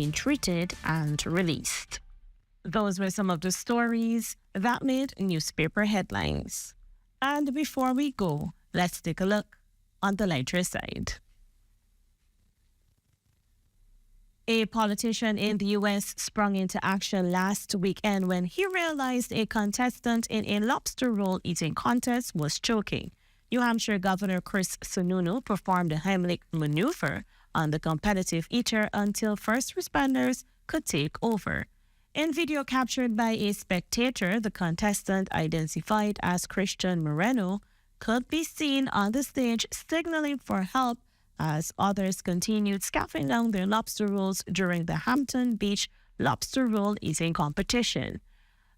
been treated and released. Those were some of the stories that made newspaper headlines. And before we go, let's take a look on the lighter side. A politician in the U.S. sprung into action last weekend when he realized a contestant in a lobster roll eating contest was choking. New Hampshire Governor Chris Sununu performed a Heimlich maneuver on the competitive eater until first responders could take over. In video captured by a spectator, the contestant, identified as Christian Moreno, could be seen on the stage signaling for help as others continued scarfing down their lobster rolls during the Hampton Beach lobster roll eating competition.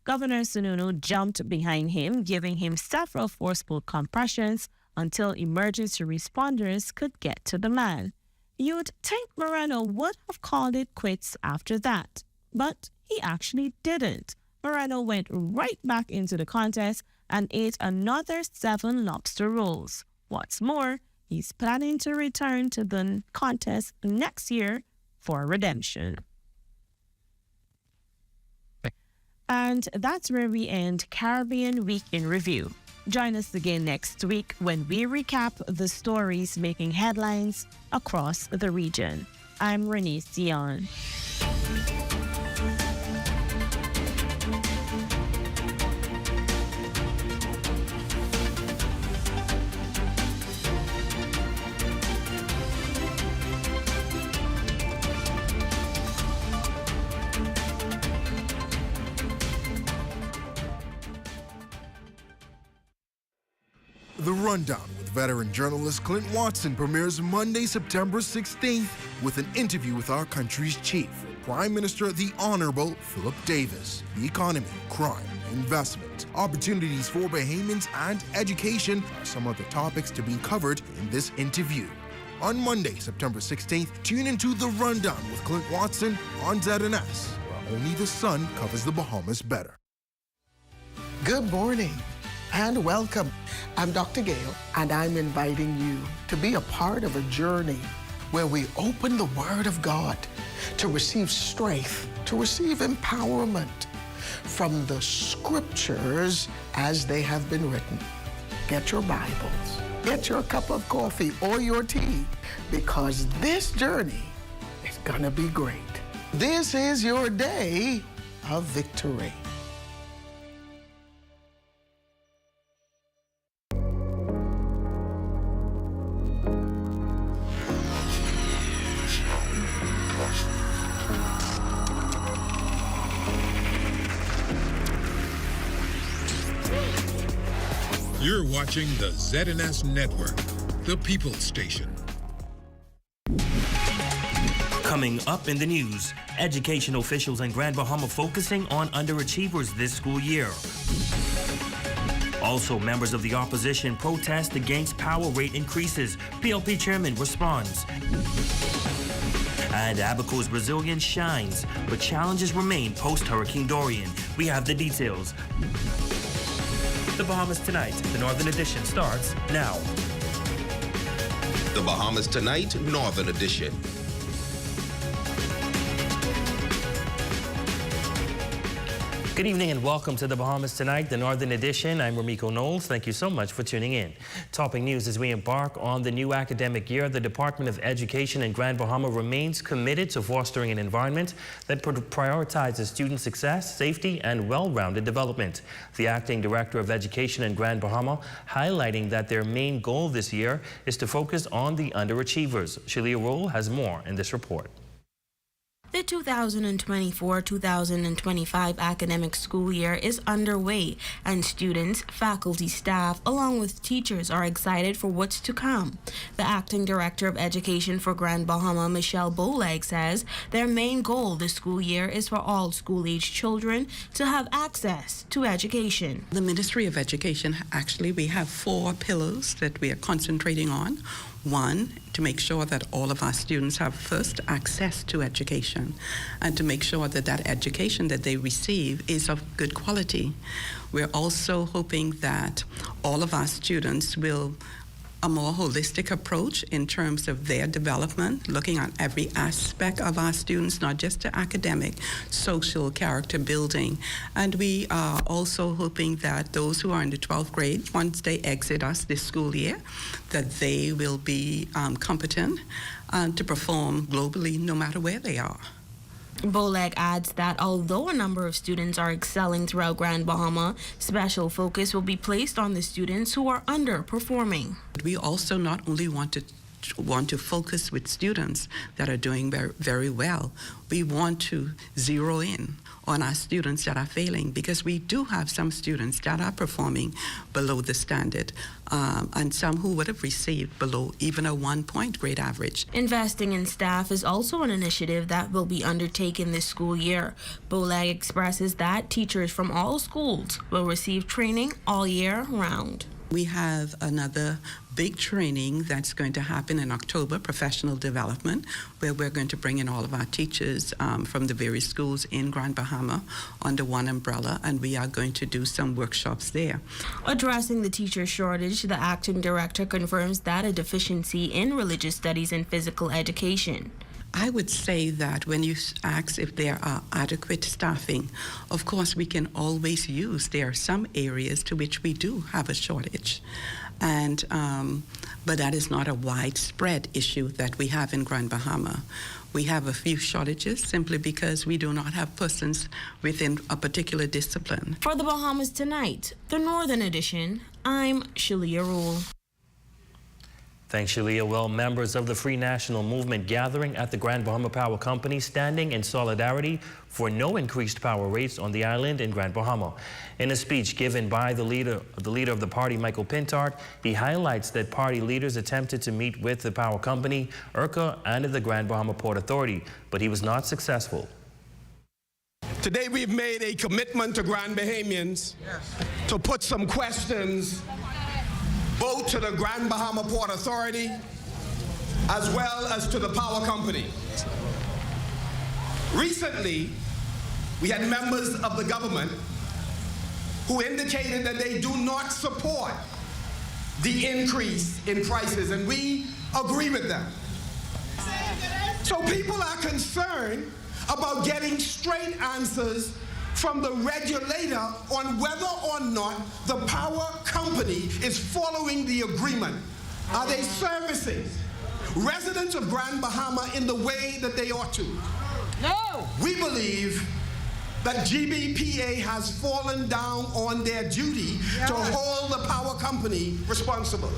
Governor Sununu jumped behind him, giving him several forceful compressions until emergency responders could get to the man. You'd think Moreno would have called it quits after that, but he actually didn't. Moreno went right back into the contest and ate another 7 lobster rolls. What's more, he's planning to return to the contest next year for redemption. And that's where we end Caribbean Week in Review. Join us again next week when we recap the stories making headlines across the region. I'm Renee Sion. The Rundown with veteran journalist Clint Watson premieres Monday, September 16th with an interview with our country's chief, Prime Minister the Honorable Philip Davis. The economy, crime, investment, opportunities for Bahamians, and education are some of the topics to be covered in this interview. On Monday, September 16th, tune into The Rundown with Clint Watson on ZNS, where only the sun covers the Bahamas better. Good morning and welcome. I'm Dr. Gale, and I'm inviting you to be a part of a journey where we open the Word of God to receive strength, to receive empowerment from the Scriptures as they have been written. Get your Bibles, get your cup of coffee or your tea, because this journey is gonna be great. This is your day of victory. You're watching the ZNS Network, the People's Station. Coming up in the news, education officials in Grand Bahama focusing on underachievers this school year. Also, members of the opposition protest against power rate increases. PLP chairman responds. And Abaco's Brazilian shines, but challenges remain post-Hurricane Dorian. We have the details. The Bahamas Tonight, the Northern Edition starts now. The Bahamas Tonight, Northern Edition. Good evening and welcome to the Bahamas Tonight, the Northern Edition. I'm Ramiko Knowles. Thank you so much for tuning in. Topping news as we embark on the new academic year, the Department of Education in Grand Bahama remains committed to fostering an environment that prioritizes student success, safety, and well-rounded development. The Acting Director of Education in Grand Bahama highlighting that their main goal this year is to focus on the underachievers. Shalia Rule has more in this report. The 2024-2025 academic school year is underway, and students, faculty, staff, along with teachers are excited for what's to come. The Acting Director of Education for Grand Bahama, Michelle Bowleg, says their main goal this school year is for all school-age children to have access to education. The Ministry of Education, actually, we have 4 pillars that we are concentrating on. One, to make sure that all of our students have first access to education, and to make sure that that education that they receive is of good quality. We're also hoping that all of our students will a more holistic approach in terms of their development, looking at every aspect of our students, not just the academic, social, character building. And we are also hoping that those who are in the 12th grade, once they exit us this school year, that they will be competent to perform globally no matter where they are. Boleg adds that although a number of students are excelling throughout Grand Bahama, special focus will be placed on the students who are underperforming. We also not only want to focus with students that are doing very, very well, we want to zero in on our students that are failing, because we do have some students that are performing below the standard, and some who would have received below even a 1-point grade average. Investing in staff is also an initiative that will be undertaken this school year. Boleg expresses that teachers from all schools will receive training all year round. We have another big training that's going to happen in October, professional development, where we're going to bring in all of our teachers from the various schools in Grand Bahama under one umbrella, and we are going to do some workshops there. Addressing the teacher shortage, the acting director confirms that a deficiency in religious studies and physical education. I would say that when you ask if there are adequate staffing, of course we can always use. There are some areas to which we do have a shortage, and but that is not a widespread issue that we have in Grand Bahama. We have a few shortages simply because we do not have persons within a particular discipline. For the Bahamas Tonight, the Northern Edition, I'm Shalia Rule. Thanks, Shalia. Well, members of the Free National Movement gathering at the Grand Bahama Power Company standing in solidarity for no increased power rates on the island in Grand Bahama. In a speech given by the leader of the party, Michael Pintard, he highlights that party leaders attempted to meet with the power company, ERCA, and the Grand Bahama Port Authority, but he was not successful. Today we've made a commitment to Grand Bahamians to put some questions both to the Grand Bahama Port Authority as well as to the power company. Recently, we had members of the government who indicated that they do not support the increase in prices, and we agree with them. So people are concerned about getting straight answers from the regulator on whether or not the power company is following the agreement. Are they servicing residents of Grand Bahama in the way that they ought to? No! We believe that GBPA has fallen down on their duty to hold the power company responsible.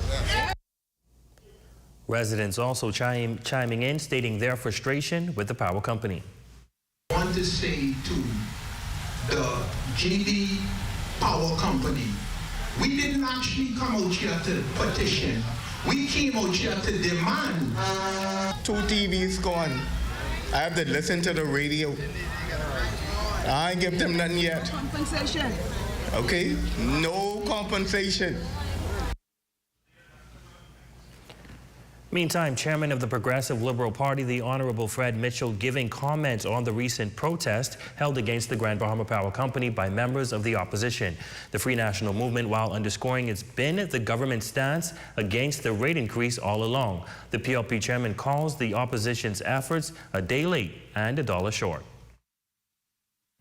Residents also chiming in, stating their frustration with the power company. I want to say to the GD Power Company, we didn't actually come out here to petition. We came out here to demand. 2 TVs gone. I have to listen to the radio. I ain't give them nothing yet. Compensation. Okay? No compensation. Meantime, Chairman of the Progressive Liberal Party, the Honorable Fred Mitchell, giving comments on the recent protest held against the Grand Bahama Power Company by members of the opposition. The Free National Movement, while underscoring it's been the government's stance against the rate increase all along. The PLP chairman calls the opposition's efforts a day late and $1 short.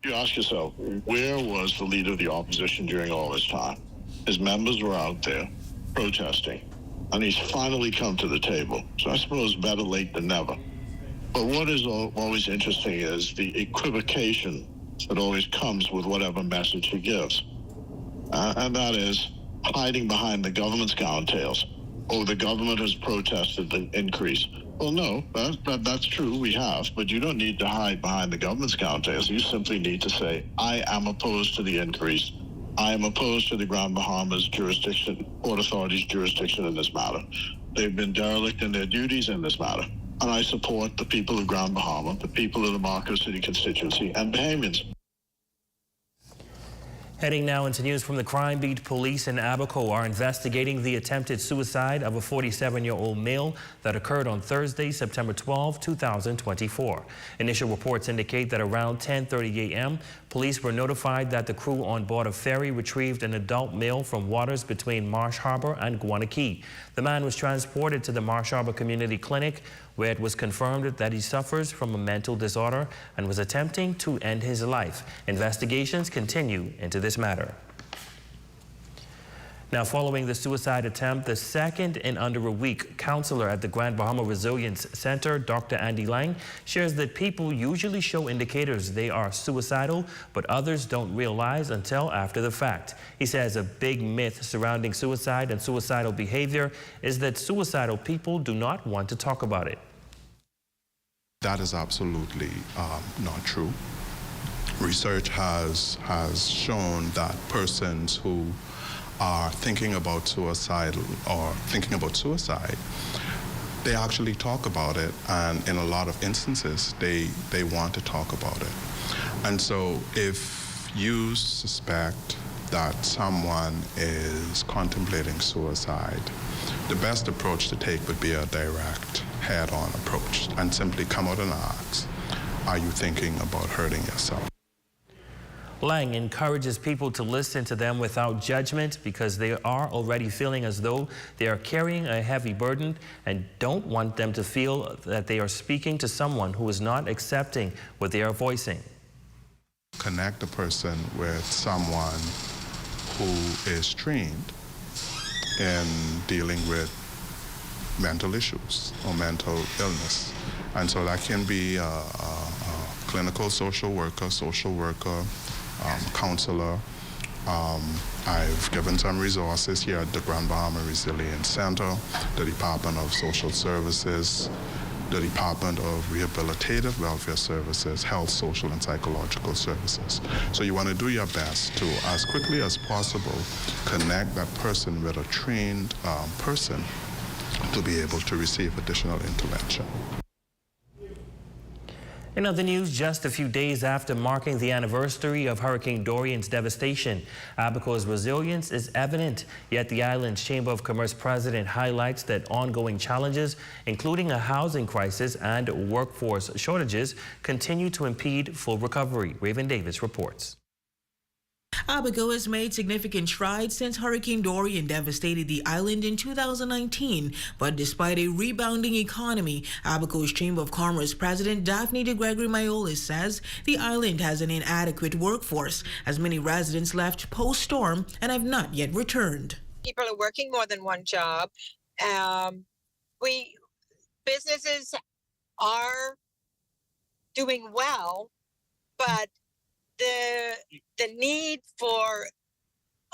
You ask yourself, where was the leader of the opposition during all this time? His members were out there protesting. And he's finally come to the table. So I suppose better late than never. But what is always interesting is the equivocation that always comes with whatever message he gives. And that is hiding behind the government's countertails. Oh, the government has protested the increase. Well, no, that's true, we have. But you don't need to hide behind the government's countertails. You simply need to say, I am opposed to the increase. I am opposed to the Grand Bahamas jurisdiction, Port Authority's jurisdiction in this matter. They've been derelict in their duties in this matter. And I support the people of Grand Bahama, the people of the Marco City constituency, and Bahamians. Heading now into news from the crime beat, police in Abaco are investigating the attempted suicide of a 47-year-old male that occurred on Thursday, September 12, 2024. Initial reports indicate that around 10:30 a.m., police were notified that the crew on board a ferry retrieved an adult male from waters between Marsh Harbor and Guanakee. The man was transported to the Marsh Harbor Community Clinic, where it was confirmed that he suffers from a mental disorder and was attempting to end his life. Investigations continue into this matter. Now, following the suicide attempt, the second in under a week, counselor at the Grand Bahama Resilience Center, Dr. Andy Lang, shares that people usually show indicators they are suicidal, but others don't realize until after the fact. He says a big myth surrounding suicide and suicidal behavior is that suicidal people do not want to talk about it. That is absolutely not true. Research has shown that persons who are thinking about suicide, they actually talk about it, and in a lot of instances, they want to talk about it. And so if you suspect that someone is contemplating suicide, the best approach to take would be a direct, head-on approach, and simply come out and ask, are you thinking about hurting yourself? Lang encourages people to listen to them without judgment because they are already feeling as though they are carrying a heavy burden and don't want them to feel that they are speaking to someone who is not accepting what they are voicing. Connect a person with someone who is trained in dealing with mental issues or mental illness. And so that can be a clinical social worker, counselor. I've given some resources here at the Grand Bahama Resilience Center, the Department of Social Services, the Department of Rehabilitative Welfare Services, Health, Social, and Psychological Services. So you want to do your best to, as quickly as possible, connect that person with a trained person to be able to receive additional intervention. In other news, just a few days after marking the anniversary of Hurricane Dorian's devastation, Abaco's resilience is evident. Yet the island's Chamber of Commerce president highlights that ongoing challenges, including a housing crisis and workforce shortages, continue to impede full recovery. Raven Davis reports. Abaco has made significant strides since Hurricane Dorian devastated the island in 2019. But despite a rebounding economy, Abaco's Chamber of Commerce President Daphne de Gregory Mayolis says the island has an inadequate workforce, as many residents left post-storm and have not yet returned. People are working more than one job. Businesses are doing well, but the need for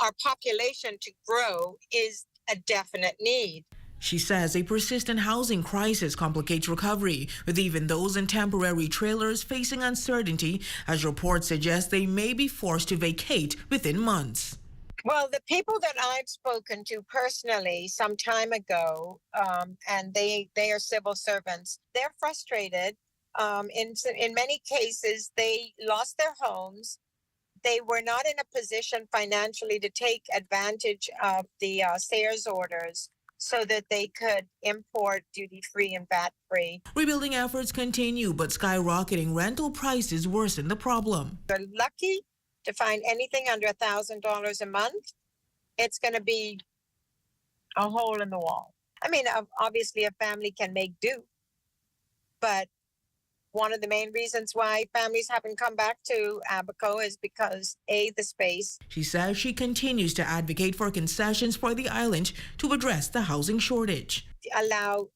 our population to grow is a definite need. She says a persistent housing crisis complicates recovery, with even those in temporary trailers facing uncertainty, as reports suggest they may be forced to vacate within months. Well, the people that I've spoken to personally some time ago, and they are civil servants, they're frustrated. In many cases, they lost their homes. They were not in a position financially to take advantage of the Sayers orders so that they could import duty-free and VAT-free. Rebuilding efforts continue, but skyrocketing rental prices worsen the problem. They're lucky to find anything under $1,000 a month. It's going to be a hole in the wall. I mean, obviously a family can make do, but one of the main reasons why families haven't come back to Abaco is because, A, the space. She says she continues to advocate for concessions for the island to address the housing shortage. Allow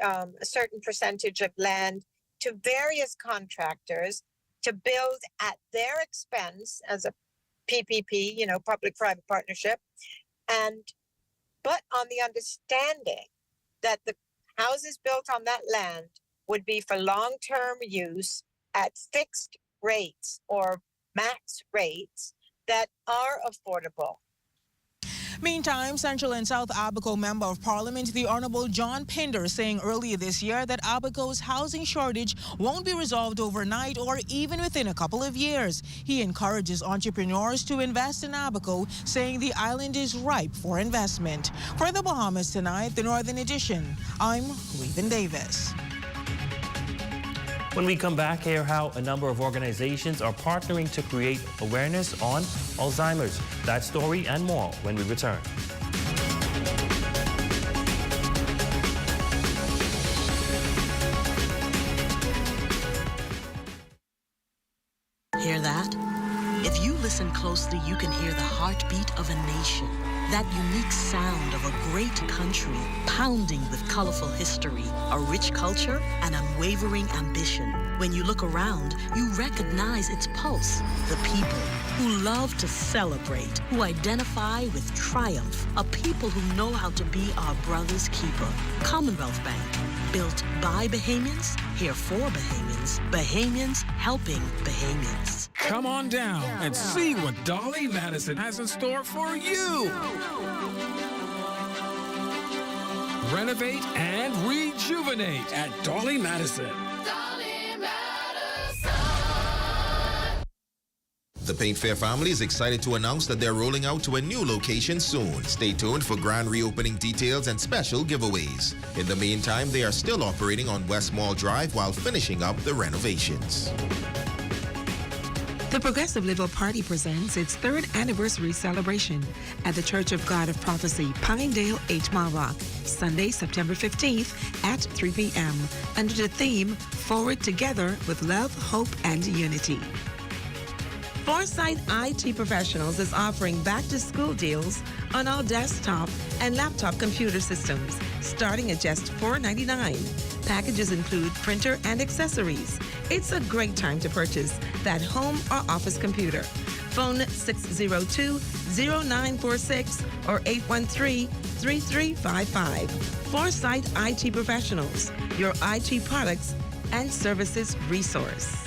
a certain percentage of land to various contractors to build at their expense as a PPP, public-private partnership, but on the understanding that the houses built on that land would be for long-term use at fixed rates or max rates that are affordable. Meantime, Central and South Abaco Member of Parliament, the Honorable John Pinder, saying earlier this year that Abaco's housing shortage won't be resolved overnight or even within a couple of years. He encourages entrepreneurs to invest in Abaco, saying the island is ripe for investment. For the Bahamas Tonight, the Northern Edition, I'm Reuben Davis. When we come back, hear how a number of organizations are partnering to create awareness on Alzheimer's. That story and more when we return. Hear that? If you listen closely, you can hear the heartbeat of a nation. That unique sound of a great country, pounding with colorful history, a rich culture, and unwavering ambition. When you look around, you recognize its pulse. The people who love to celebrate, who identify with triumph, a people who know how to be our brother's keeper. Commonwealth Bank, built by Bahamians, here for Bahamians, Bahamians helping Bahamians. Come on down and see what Dolly Madison has in store for you. Renovate and rejuvenate at Dolly Madison. The Paint Fair family is excited to announce that they're rolling out to a new location soon. Stay tuned for grand reopening details and special giveaways. In the meantime, they are still operating on West Mall Drive while finishing up the renovations. The Progressive Liberal Party presents its 3rd anniversary celebration at the Church of God of Prophecy, Pinedale, 8 Mile Rock, Sunday, September 15th at 3 p.m. under the theme, Forward Together with Love, Hope, and Unity. Foresight IT Professionals is offering back-to-school deals on all desktop and laptop computer systems, starting at just $4.99. Packages include printer and accessories. It's a great time to purchase that home or office computer. Phone 602-0946 or 813-3355. Foresight IT Professionals, your IT products and services resource.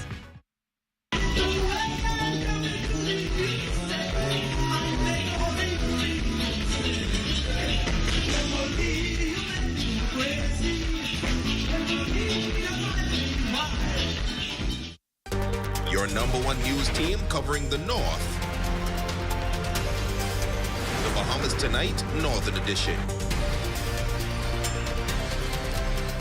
Your #1 news team covering the North. The Bahamas Tonight, Northern Edition.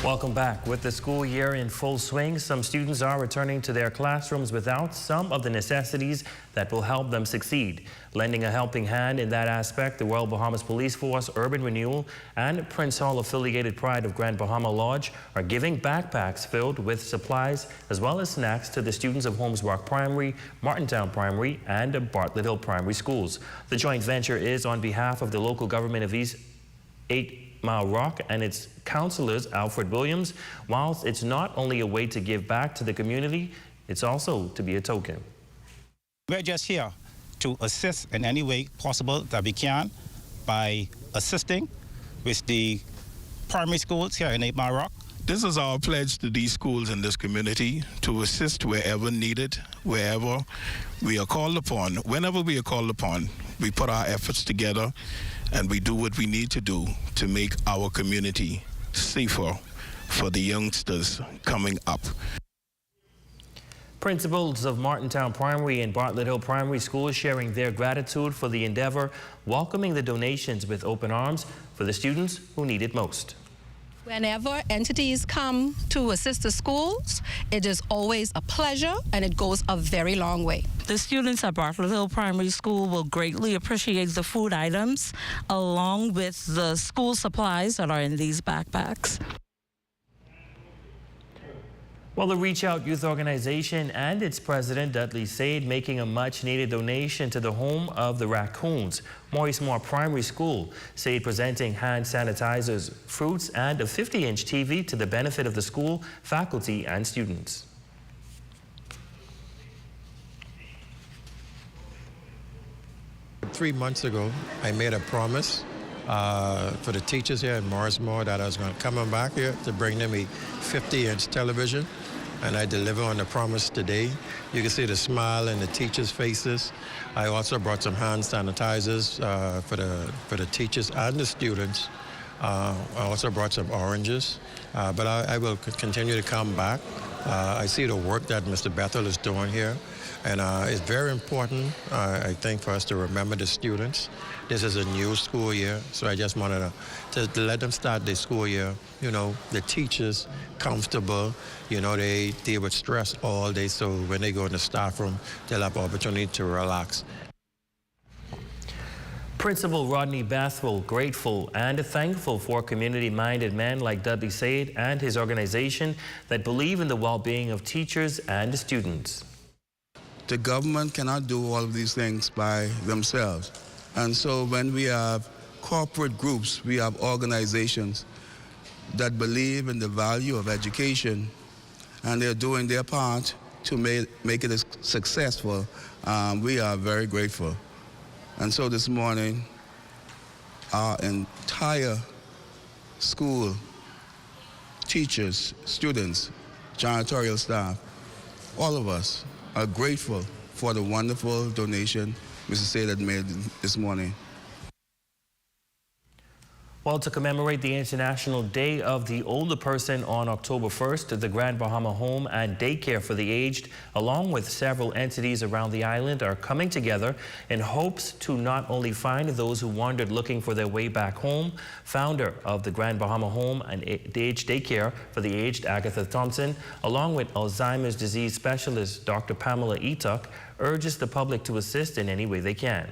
Welcome back. With the school year in full swing, some students are returning to their classrooms without some of the necessities that will help them succeed. Lending a helping hand in that aspect, the Royal Bahamas Police Force, Urban Renewal, and Prince Hall affiliated Pride of Grand Bahama Lodge are giving backpacks filled with supplies as well as snacks to the students of Holmes Rock Primary, Martintown Primary, and Bartlett Hill Primary schools. The joint venture is on behalf of the local government of East 8 Mile Rock and its councillors, Alfred Williams. Whilst it's not only a way to give back to the community, it's also to be a token. We're just here to assist in any way possible that we can by assisting with the primary schools here in 8 Mile Rock. This is our pledge to these schools in this community to assist wherever needed, wherever we are called upon. Whenever we are called upon, we put our efforts together and we do what we need to do to make our community safer for the youngsters coming up. Principals of Martintown Primary and Bartlett Hill Primary Schools sharing their gratitude for the endeavor, welcoming the donations with open arms for the students who need it most. Whenever entities come to assist the schools, it is always a pleasure and it goes a very long way. The students at Bartlett Hill Primary School will greatly appreciate the food items along with the school supplies that are in these backpacks. Well, the Reach Out Youth Organization and its president, Dudley Said, making a much-needed donation to the home of the raccoons, Maurice Moore Primary School. Said presenting hand sanitizers, fruits, and a 50-inch TV to the benefit of the school, faculty, and students. Three months ago, I made a promise for the teachers here in Morris Moore that I was going to come back here to bring them a 50-inch television and I deliver on the promise today. You can see the smile in the teachers' faces. I also brought some hand sanitizers for the teachers and the students. I also brought some oranges, but I will continue to come back. I see the work that Mr. Bethel is doing here, and it's very important, I think, for us to remember the students. This is a new school year, so I just wanted to let them start their school year, you know, the teachers comfortable. You know, they deal with stress all day, so when they go in the staff room, they'll have opportunity to relax. Principal Rodney Bathwell grateful and thankful for community-minded men like Dudley Said and his organization that believe in the well-being of teachers and students. The government cannot do all of these things by themselves. And so when we have corporate groups, we have organizations that believe in the value of education, and they're doing their part to make it successful, we are very grateful. And so this morning, our entire school, teachers, students, janitorial staff, all of us are grateful for the wonderful donation Mr. Said made this morning. Well, to commemorate the International Day of the Older Person on October 1st, the Grand Bahama Home and Daycare for the Aged, along with several entities around the island, are coming together in hopes to not only find those who wandered looking for their way back home. Founder of the Grand Bahama Home and Daycare for the Aged, Agatha Thompson, along with Alzheimer's disease specialist Dr. Pamela Etuck, urges the public to assist in any way they can.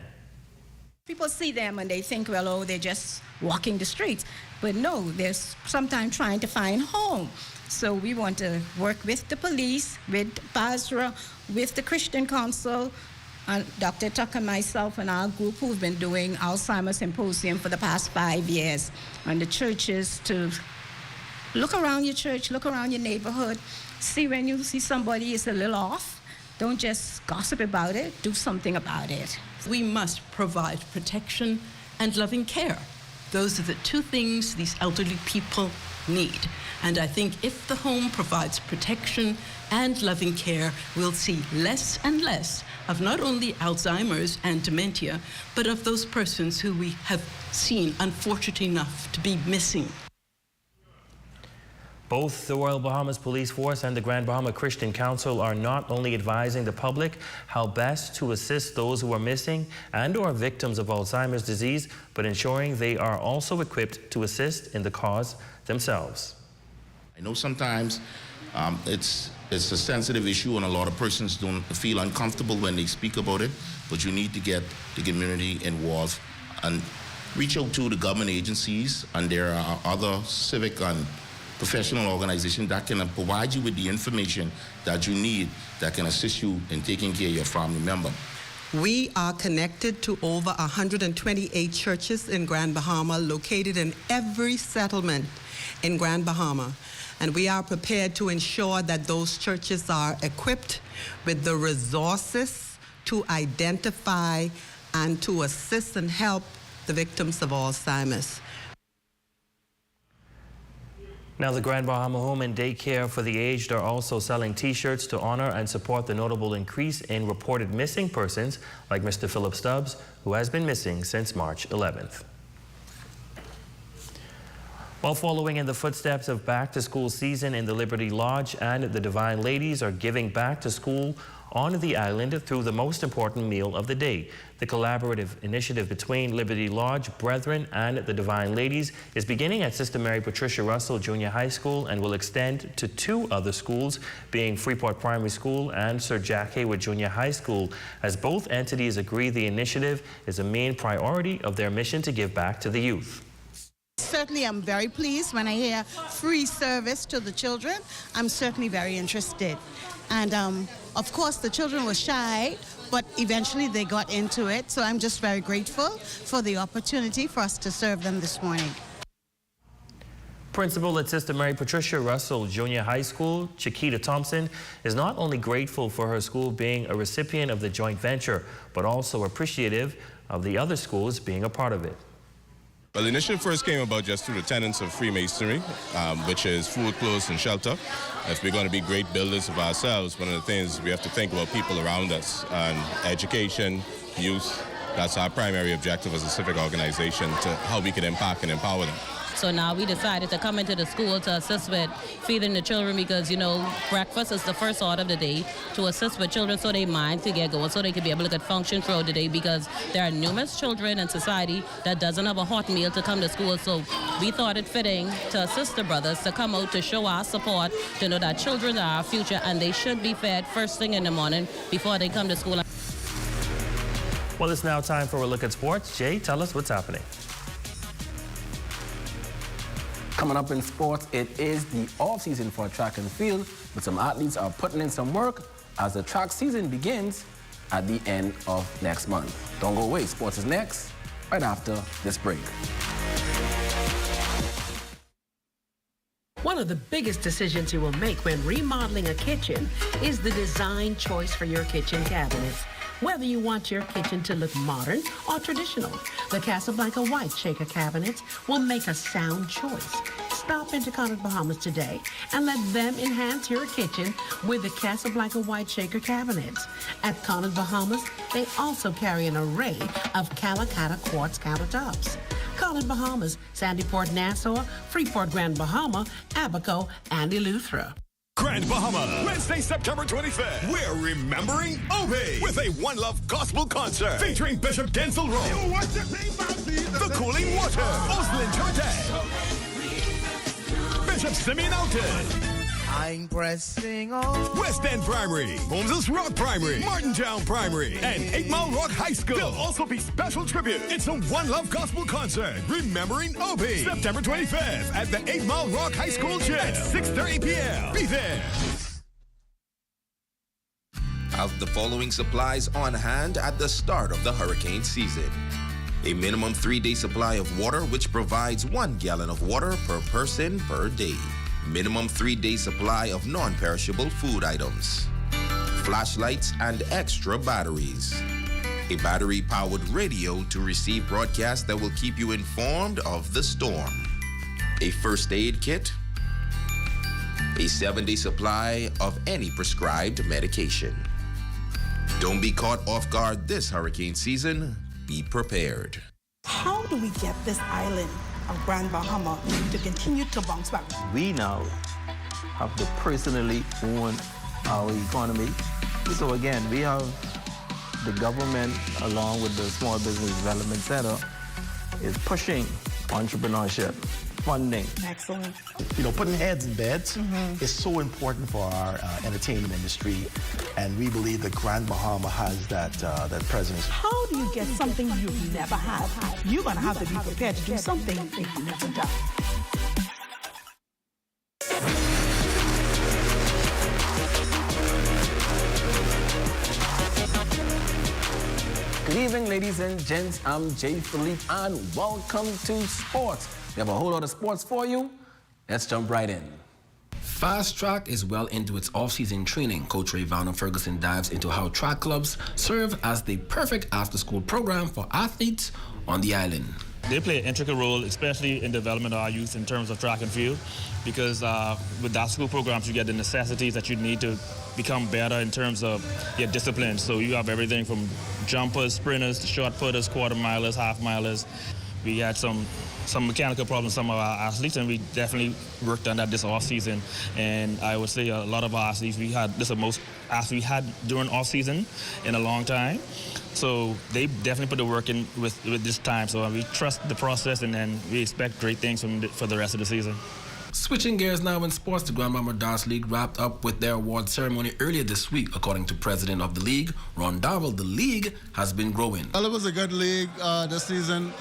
People see them and they think, well, oh, they're just walking the streets. But no, they're sometimes trying to find home. So we want to work with the police, with Basra, with the Christian Council, and Dr. Tuck and myself and our group who've been doing Alzheimer's Symposium for the past 5 years. And the churches to look around your church, look around your neighborhood, see when you see somebody is a little off. Don't just gossip about it, do something about it. We must provide protection and loving care. Those are the two things these elderly people need. And I think if the home provides protection and loving care, we'll see less and less of not only Alzheimer's and dementia, but of those persons who we have seen, unfortunate enough, to be missing. Both the Royal Bahamas Police Force and the Grand Bahama Christian Council are not only advising the public how best to assist those who are missing and or victims of Alzheimer's disease, but ensuring they are also equipped to assist in the cause themselves. I know sometimes it's a sensitive issue and a lot of persons don't feel uncomfortable when they speak about it, but you need to get the community involved and reach out to the government agencies, and there are other civic and professional organizations that can provide you with the information that you need that can assist you in taking care of your family member. We are connected to over 128 churches in Grand Bahama, located in every settlement in Grand Bahama. And we are prepared to ensure that those churches are equipped with the resources to identify and to assist and help the victims of Alzheimer's. Now, the Grand Bahama Home and Daycare for the Aged are also selling T-shirts to honor and support the notable increase in reported missing persons, like Mr. Philip Stubbs, who has been missing since March 11th. While following in the footsteps of back-to-school season in the Liberty Lodge and the Divine Ladies are giving back to school on the island through the most important meal of the day. The collaborative initiative between Liberty Lodge, Brethren, and the Divine Ladies is beginning at Sister Mary Patricia Russell Junior High School and will extend to 2 other schools, being Freeport Primary School and Sir Jack Hayward Junior High School, as both entities agree the initiative is a main priority of their mission to give back to the youth. Certainly, I'm very pleased when I hear free service to the children. I'm certainly very interested. And of course, the children were shy, but eventually they got into it. So I'm just very grateful for the opportunity for us to serve them this morning. Principal at Sister Mary Patricia Russell Junior High School, Chiquita Thompson, is not only grateful for her school being a recipient of the joint venture, but also appreciative of the other schools being a part of it. Well, the initiative first came about just through the tenets of Freemasonry, which is food, clothes, and shelter. If we're going to be great builders of ourselves, one of the things we have to think about people around us and education, youth. That's our primary objective as a civic organization, to how we can impact and empower them. So now we decided to come into the school to assist with feeding the children because, you know, breakfast is the first order of the day, to assist with children so their minds can get going, so they can be able to function throughout the day, because there are numerous children in society that doesn't have a hot meal to come to school. So we thought it fitting to assist the brothers to come out to show our support, to know that children are our future and they should be fed first thing in the morning before they come to school. Well, it's now time for a look at sports. Jay, tell us what's happening. Coming up in sports, it is the off-season for track and field, but some athletes are putting in some work as the track season begins at the end of next month. Don't go away. Sports is next, right after this break. One of the biggest decisions you will make when remodeling a kitchen is the design choice for your kitchen cabinets. Whether you want your kitchen to look modern or traditional, the Casablanca White Shaker cabinets will make a sound choice. Stop into Conard Bahamas today and let them enhance your kitchen with the Casablanca White Shaker cabinets. At Conard Bahamas, they also carry an array of Calacatta quartz countertops. Conard Bahamas, Sandyport, Nassau, Freeport, Grand Bahama, Abaco, and Eleuthera. Grand Bahama, Wednesday, September 25th. We're remembering Obey with a One Love gospel concert featuring Bishop Denzel Rowe, The Cooling Water, Oslin Church, Bishop Simeon Alton, I'm pressing on. West End Primary, Holmes's Rock Primary, Martintown Primary, and 8 Mile Rock High School. There'll also be special tribute. It's a One Love gospel concert remembering Obey, September 25th at the 8 Mile Rock High School gym at 6:30 p.m. Be there. Have the following supplies on hand at the start of the hurricane season. A minimum 3-day supply of water, which provides 1 gallon of water per person per day. Minimum 3-day supply of non-perishable food items. Flashlights and extra batteries. A battery-powered radio to receive broadcasts that will keep you informed of the storm. A first aid kit. A 7-day supply of any prescribed medication. Don't be caught off guard this hurricane season. Be prepared. How do we get this island of Grand Bahama to continue to bounce back? We now have to personally own our economy. So again, we have the government along with the Small Business Development Center is pushing entrepreneurship, funding. Excellent. You know, putting heads in beds is so important for our entertainment industry, and we believe that Grand Bahama has that presence. How do you get something you've never had? You're going to have to be prepared to do something you've never done. Good evening, ladies and gents. I'm Jay Philippe, and welcome to Sports. We have a whole lot of sports for you. Let's jump right in. Fast Track is well into its off-season training. Coach Ray Vanna Ferguson dives into how track clubs serve as the perfect after-school program for athletes on the island. They play an intricate role, especially in development of our youth in terms of track and field, because with after-school programs, you get the necessities that you need to become better in terms of your discipline. So you have everything from jumpers, sprinters, to short putters, quarter milers, half milers. We had some mechanical problems, some of our athletes, and we definitely worked on that this off season. And I would say a lot of our athletes, this is the most athletes we had during off season in a long time. So they definitely put the work in with this time. So we trust the process, and then we expect great things for the rest of the season. Switching gears now in sports, the Grand Bahama Darts League wrapped up with their award ceremony earlier this week. According to president of the league, Ron Darville, the league has been growing. Well, it was a good league this season.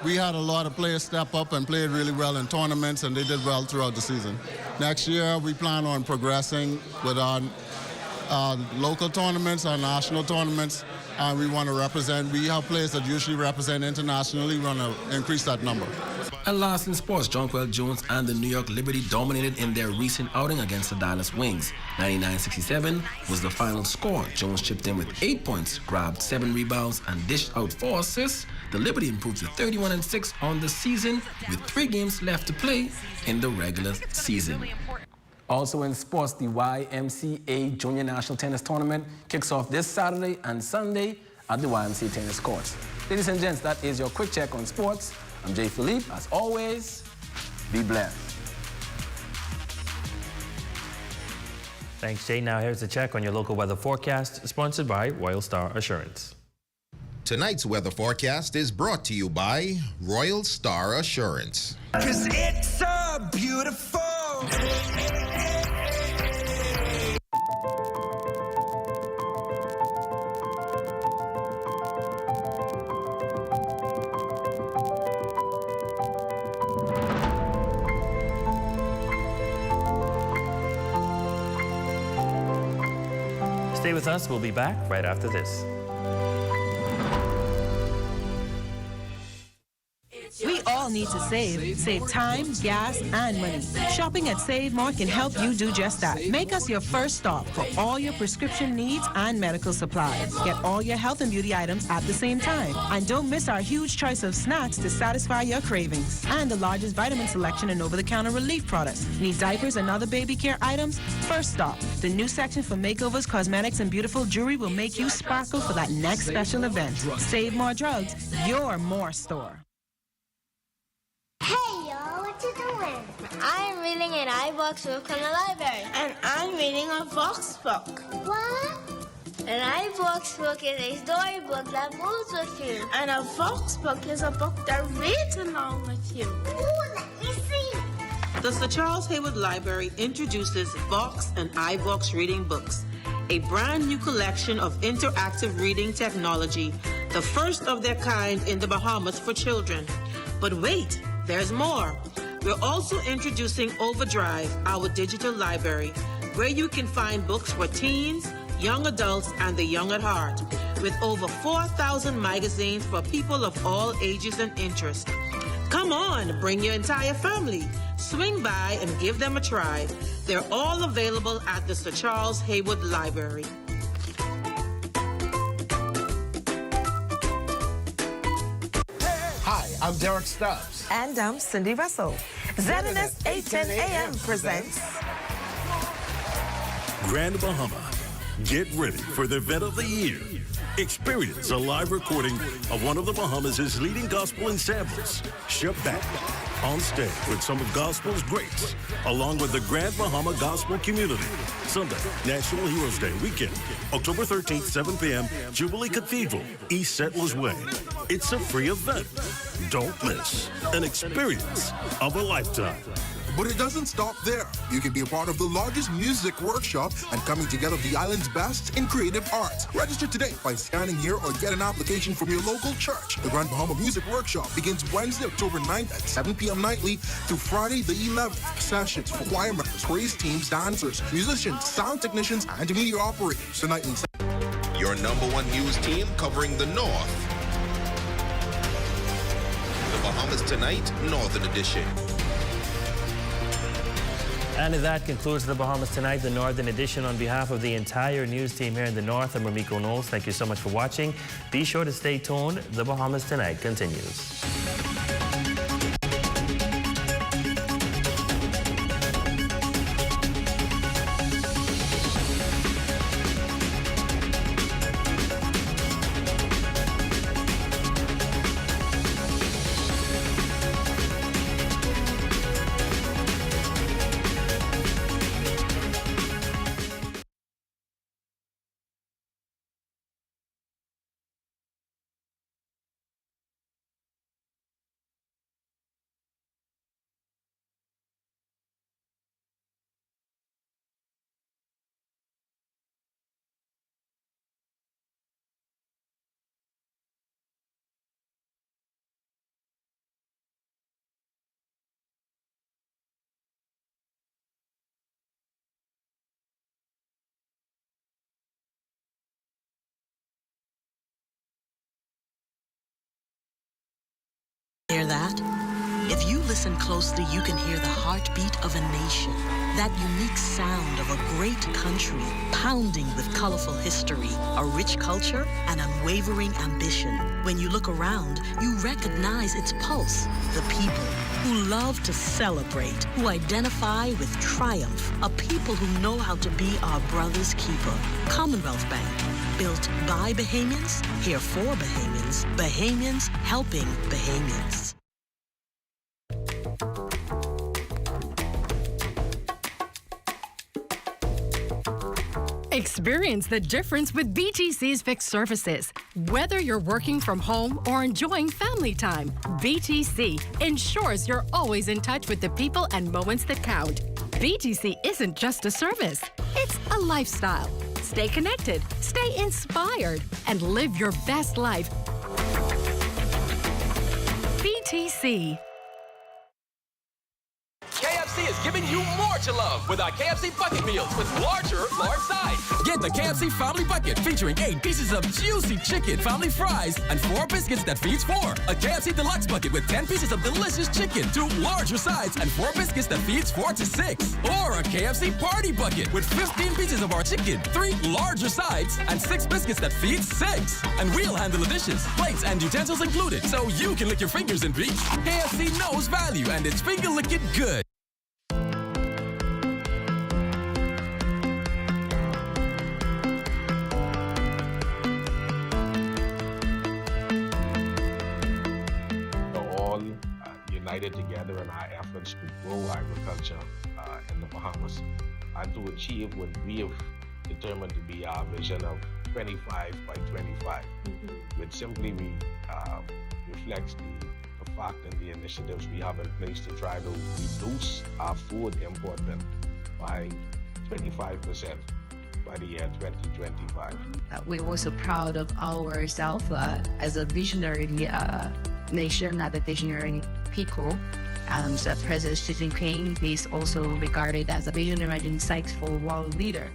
We had a lot of players step up and played really well in tournaments, and they did well throughout the season. Next year, we plan on progressing with our local tournaments, our national tournaments. We want to represent. We have players that usually represent internationally. We want to increase that number. And last in sports, Jonquel Jones and the New York Liberty dominated in their recent outing against the Dallas Wings. 99-67 was the final score. Jones chipped in with 8 points, grabbed 7 rebounds, and dished out 4 assists The Liberty improved to 31-6 on the season with 3 games left to play in the regular season. Also in sports, the YMCA Junior National Tennis Tournament kicks off this Saturday and Sunday at the YMCA Tennis Courts. Ladies and gents, that is your quick check on sports. I'm Jay Philippe. As always, be blessed. Thanks, Jay. Now here's a check on your local weather forecast, sponsored by Royal Star Assurance. Tonight's weather forecast is brought to you by Royal Star Assurance. 'Cause it's so beautiful. Stay with us. We'll be back right after this. We all need to save. Save time, gas, and money. Shopping at Save More can help you do just that. Make us your first stop for all your prescription needs and medical supplies. Get all your health and beauty items at the same time. And don't miss our huge choice of snacks to satisfy your cravings. And the largest vitamin selection and over-the-counter relief products. Need diapers and other baby care items? First stop. The new section for makeovers, cosmetics, and beautiful jewelry will make you sparkle for that next special event. Save More Drugs, your more store. Hey, y'all, what you doing? I'm reading an iVox book from the library. And I'm reading a Vox book. What? An iVox book is a storybook that moves with you. And a Vox book is a book that reads along with you. Ooh, let me see. The Sir Charles Haywood Library introduces Vox and iVox reading books, a brand new collection of interactive reading technology, the first of their kind in the Bahamas for children. But wait, there's more. We're also introducing Overdrive, our digital library, where you can find books for teens, young adults, and the young at heart, with over 4,000 magazines for people of all ages and interests. Come on, bring your entire family. Swing by and give them a try. They're all available at the Sir Charles Haywood Library. Hi, I'm Derek Stubbs. And I'm Cindy Russell. ZNS 810 AM presents Grand Bahama. Get ready for the event of the year. Experience a live recording of one of the Bahamas' leading gospel ensembles, Shabbat, on stage with some of gospel's greats, along with the Grand Bahama gospel community. Sunday, National Heroes Day weekend, October 13th, 7 p.m., Jubilee Cathedral, East Settlers Way. It's a free event. Don't miss an experience of a lifetime. But it doesn't stop there. You can be a part of the largest music workshop and coming together of the island's best in creative arts. Register today by scanning here or get an application from your local church. The Grand Bahama Music Workshop begins Wednesday, October 9th at 7 p.m. nightly through Friday the 11th. Sessions for choir members, praise teams, dancers, musicians, sound technicians, and media operators. Tonight in Your #1 news team covering the North. The Bahamas Tonight, Northern Edition. And that concludes the Bahamas Tonight, the Northern Edition. On behalf of the entire news team here in the North, I'm Ramiko Knowles. Thank you so much for watching. Be sure to stay tuned. The Bahamas Tonight continues. listen closely, you can hear the heartbeat of a nation. That unique sound of a great country, pounding with colorful history, a rich culture, and unwavering ambition. When you look around, you recognize its pulse, the people who love to celebrate, who identify with triumph, a people who know how to be our brother's keeper. Commonwealth Bank, built by Bahamians, here for Bahamians, Bahamians helping Bahamians. Experience the difference with BTC's fixed services. Whether you're working from home or enjoying family time, BTC ensures you're always in touch with the people and moments that count. BTC isn't just a service, it's a lifestyle. Stay connected, stay inspired, and live your best life. BTC. KFC is giving you more to love with our KFC Bucket Meals with large sides. Get the KFC Family Bucket featuring 8 pieces of juicy chicken, family fries, and 4 biscuits that feeds 4. A KFC Deluxe Bucket with 10 pieces of delicious chicken, 2 larger sides, and 4 biscuits that feeds 4 to 6. Or a KFC Party Bucket with 15 pieces of our chicken, 3 larger sides, and 6 biscuits that feeds 6. And we'll handle the dishes, plates, and utensils included, so you can lick your fingers in peace. KFC knows value, and it's finger licking good. United together in our efforts to grow agriculture in the Bahamas and to achieve what we have determined to be our vision of 25 by 25, which simply reflects the fact and the initiatives we have in place to try to reduce our food import by 25% by the year 2025. We're also proud of ourselves as a visionary nation, as a visionary people. The President Xi Jinping is also regarded as a visionary and insightful world leader.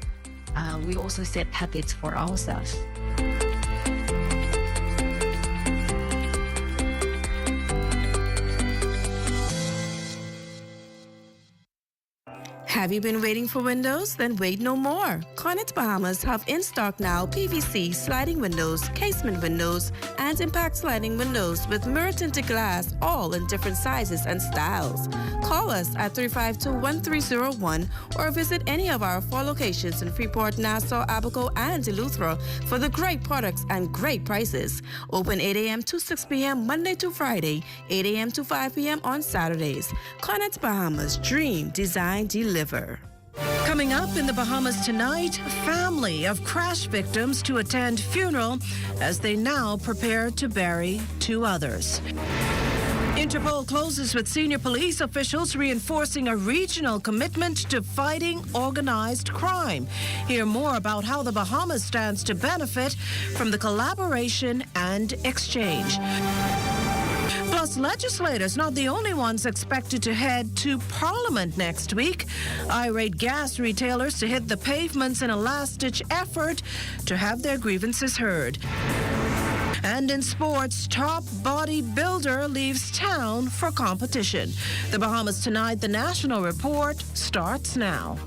We also set targets for ourselves. Have you been waiting for windows? Then wait no more. Cornet Bahamas have in stock now PVC sliding windows, casement windows, and impact sliding windows with mirror tinted glass, all in different sizes and styles. Call us at 352-1301 or visit any of our 4 locations in Freeport, Nassau, Abaco, and Eleuthera for the great products and great prices. Open 8 a.m. to 6 p.m. Monday to Friday, 8 a.m. to 5 p.m. on Saturdays. Cornet Bahamas, dream, design, deliver. Coming up in the Bahamas tonight, family of crash victims to attend funeral as they now prepare to bury 2 others. Interpol closes with senior police officials reinforcing a regional commitment to fighting organized crime. Hear more about how the Bahamas stands to benefit from the collaboration and exchange. Plus, legislators, not the only ones expected to head to Parliament next week. Irate gas retailers to hit the pavements in a last-ditch effort to have their grievances heard. And in sports, top bodybuilder leaves town for competition. The Bahamas Tonight, the National Report, starts now.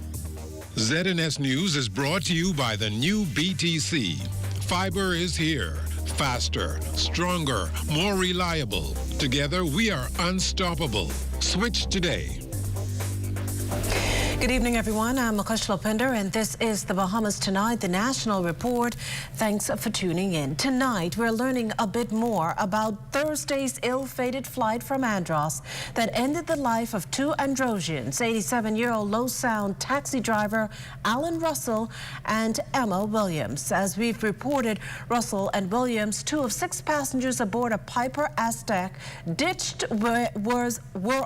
ZNS News is brought to you by the new BTC. Fiber is here. Faster, stronger, more reliable. Together, we are unstoppable. Switch today. Good evening, everyone. I'm Makush Lopinder, and this is the Bahamas Tonight, the National Report. Thanks for tuning in. Tonight, we're learning a bit more about Thursday's ill-fated flight from Andros that ended the life of 2 Androsians, 87-year-old Low Sound taxi driver Alan Russell and Emma Williams. As we've reported, Russell and Williams, 2 of 6 passengers aboard a Piper Aztec, were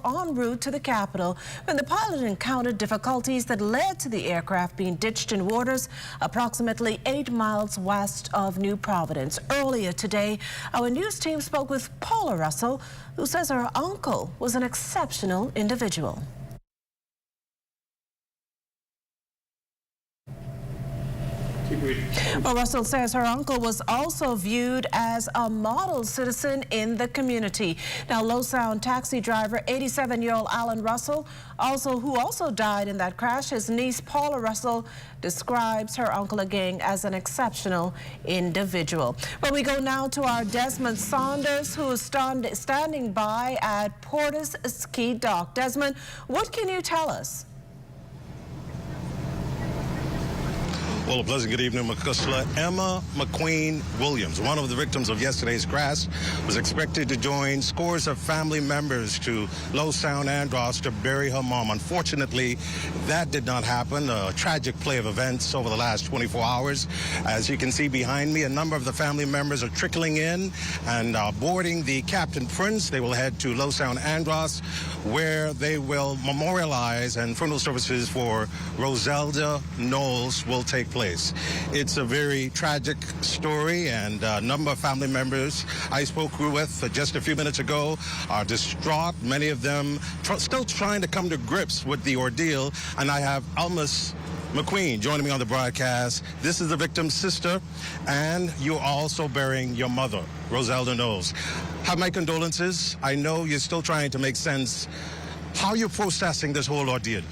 en route to the capital when the pilot encountered difficulties that led to the aircraft being ditched in waters approximately 8 miles west of New Providence. Earlier today, our news team spoke with Paula Russell, who says her uncle was an exceptional individual. Well, Russell says her uncle was also viewed as a model citizen in the community. Now, Low Sound taxi driver, 87-year-old Alan Russell, who also died in that crash, his niece Paula Russell describes her uncle again as an exceptional individual. Well, we go now to our Desmond Saunders, who is standing by at Portis Ski Dock. Desmond, what can you tell us? Well, a pleasant good evening, Makusla. Emma McQueen Williams, one of the victims of yesterday's crash, was expected to join scores of family members to Low Sound Andros to bury her mom. Unfortunately, that did not happen. A tragic play of events over the last 24 hours. As you can see behind me, a number of the family members are trickling in and boarding the Captain Prince. They will head to Low Sound Andros, where they will memorialize, and funeral services for Roselda Knowles will take place. It's a very tragic story, and a number of family members I spoke with just a few minutes ago are distraught. Many of them still trying to come to grips with the ordeal, and I have Almus McQueen joining me on the broadcast. This is the victim's sister, and you're also burying your mother, Roselda Knowles. Have my condolences. I know you're still trying to make sense. How are you processing this whole ordeal?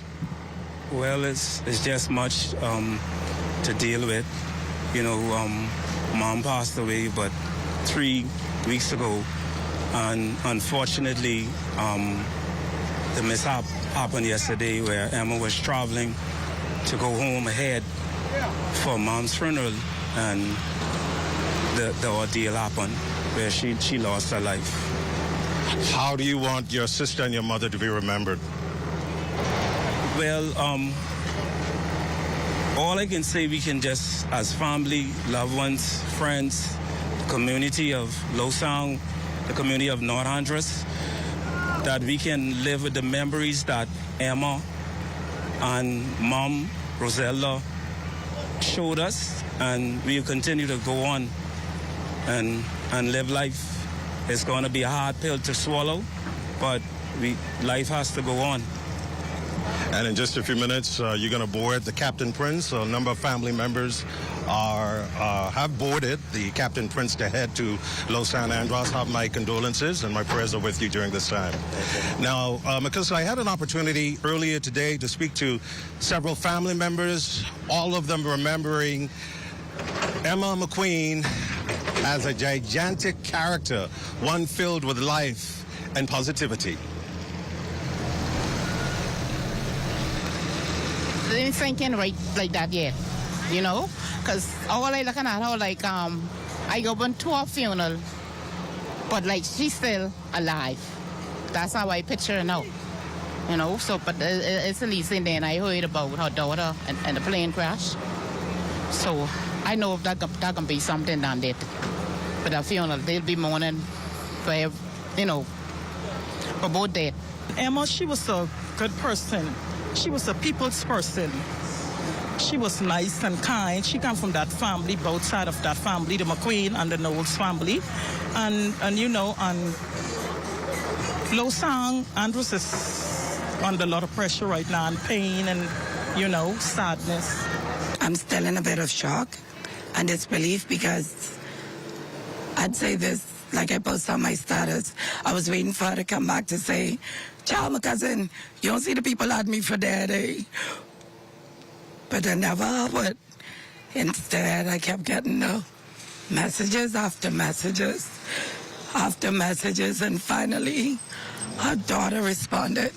Well, it's just much to deal with. You know, Mom passed away, but 3 weeks ago, and unfortunately, the mishap happened yesterday where Emma was traveling to go home ahead for Mom's funeral, and the ordeal happened where she lost her life. How do you want your sister and your mother to be remembered? Well, all I can say, we can just, as family, loved ones, friends, community of Low Sound, the community of North Andros, that we can live with the memories that Emma and Mom, Roselda, showed us, and we'll continue to go on and live life. It's going to be a hard pill to swallow, but life has to go on. And in just a few minutes, you're going to board the Captain Prince. A number of family members have boarded the Captain Prince to head to Low Sound Andros. Have my condolences, and my prayers are with you during this time. Now, because I had an opportunity earlier today to speak to several family members, all of them remembering Emma McQueen as a gigantic character, one filled with life and positivity. Didn't thinking right like that yet, you know, because all I looking at her like I go to her funeral, but like she's still alive. That's how I picture her now, you know. So, but it's at least, and then I heard about her daughter and the plane crash. So I know that can be something down there. For the funeral, they'll be mourning for, you know, for both dead. Emma, she was a good person. She was a people's person. She was nice and kind. She came from that family, both sides of that family, the McQueen and the Knowles family. And you know, and Low Sound, Andros is under a lot of pressure right now, and pain and, you know, sadness. I'm still in a bit of shock and disbelief, because I'd say this, like I posted on my status, I was waiting for her to come back to say, "Ciao, my cousin, you don't see the people at me for daddy." But I never happened. Instead, I kept getting the messages after messages after messages, and finally, her daughter responded.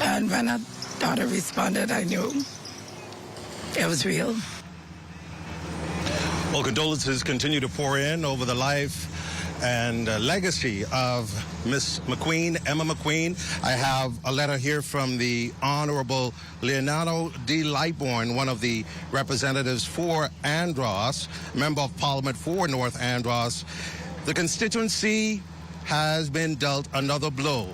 And when her daughter responded, I knew it was real. Well, condolences continue to pour in over the life and legacy of Miss McQueen, Emma McQueen. I have a letter here from the Honorable Leonardo D. Lightbourne, one of the representatives for Andros, Member of Parliament for North Andros. The constituency has been dealt another blow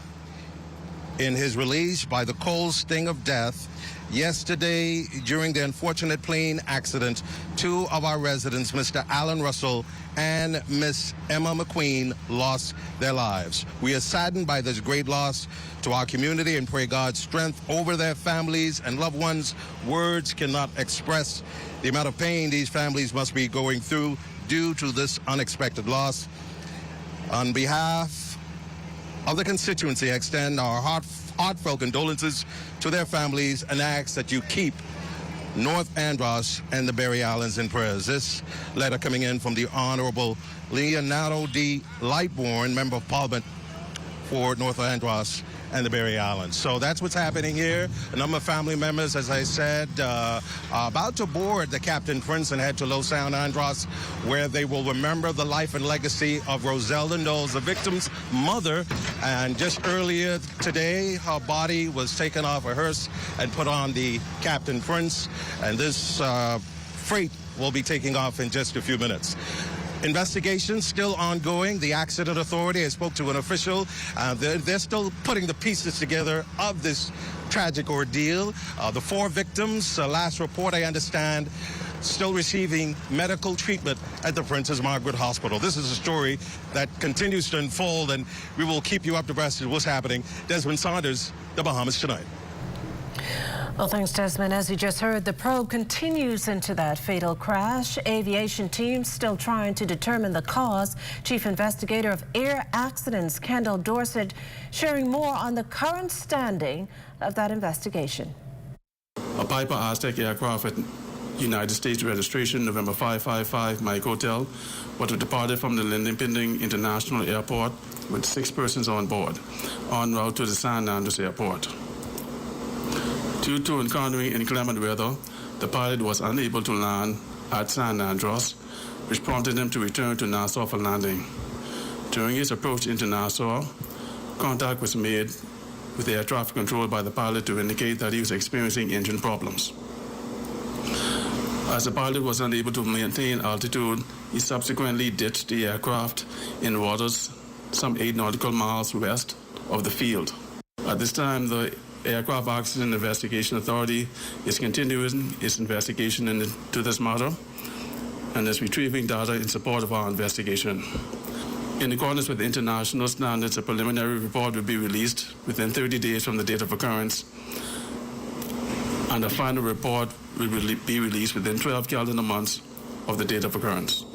in his release by the cold sting of death Yesterday, during the unfortunate plane accident, two of our residents, Mr. Alan Russell and Miss Emma McQueen, lost their lives. We are saddened by this great loss to our community and pray God's strength over their families and loved ones. Words cannot express the amount of pain these families must be going through due to this unexpected loss. On behalf of the constituency, I extend our heartfelt condolences to their families and ask that you keep North Andros and the Berry Islands in prayers. This letter coming in from the Honorable Leonardo D. Lightbourne, Member of Parliament for North Andros and the Berry Islands. So that's what's happening here. A number of family members, as I said, are about to board the Captain Prince and head to Low Sound, Andros, where they will remember the life and legacy of Roselda Knowles, the victim's mother. And just earlier today, her body was taken off a hearse and put on the Captain Prince. And this freight will be taking off in just a few minutes. Investigation still ongoing. The Accident Authority, I spoke to an official. They're still putting the pieces together of this tragic ordeal. The four victims, last report I understand, still receiving medical treatment at the Princess Margaret Hospital. This is a story that continues to unfold, and we will keep you up to breast of what's happening. Desmond Saunders, The Bahamas Tonight. Well, thanks, Desmond. As you just heard, the probe continues into that fatal crash. Aviation teams still trying to determine the cause. Chief Investigator of Air Accidents, Kendall Dorset, sharing more on the current standing of that investigation. A Piper Aztec aircraft with United States registration, November 555, Mike Hotel, was departed from the Linden International Airport with 6 persons on board, en route to the San Andres Airport. Due to encountering inclement weather, the pilot was unable to land at San Andros, which prompted him to return to Nassau for landing. During his approach into Nassau, contact was made with air traffic control by the pilot to indicate that he was experiencing engine problems. As the pilot was unable to maintain altitude, he subsequently ditched the aircraft in waters some 8 nautical miles west of the field. At this time, the Aircraft Accident Investigation Authority is continuing its investigation into this matter and is retrieving data in support of our investigation. In accordance with international standards, a preliminary report will be released within 30 days from the date of occurrence, and a final report will be released within 12 calendar months of the date of occurrence.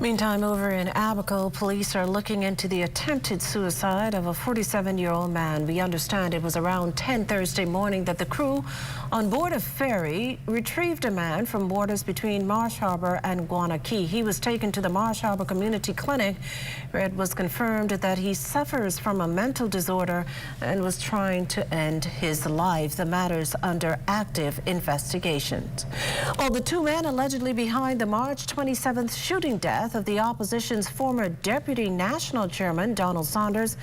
Meantime, over in Abaco, police are looking into the attempted suicide of a 47-year-old man. We understand it was around 10 Thursday morning that the crew on board a ferry retrieved a man from waters between Marsh Harbor and Guana Key. He was taken to the Marsh Harbor Community Clinic, where it was confirmed that he suffers from a mental disorder and was trying to end his life. The matter's under active investigation. Well, the 2 men allegedly behind the March 27th shooting death of the opposition's former deputy national chairman, Donald Saunders,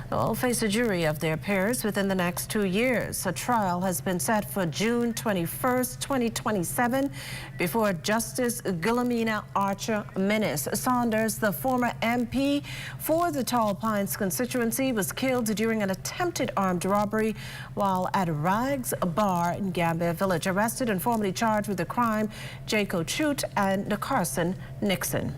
will face a jury of their peers within the next 2 years. A trial has been set for June 21st, 2027, before Justice Guillermina Archer Minnis. Saunders, the former MP for the Tall Pines constituency, was killed during an attempted armed robbery while at Rags Bar in Gambia Village. Arrested and formally charged with the crime, Jaco Chute and Carson Nixon.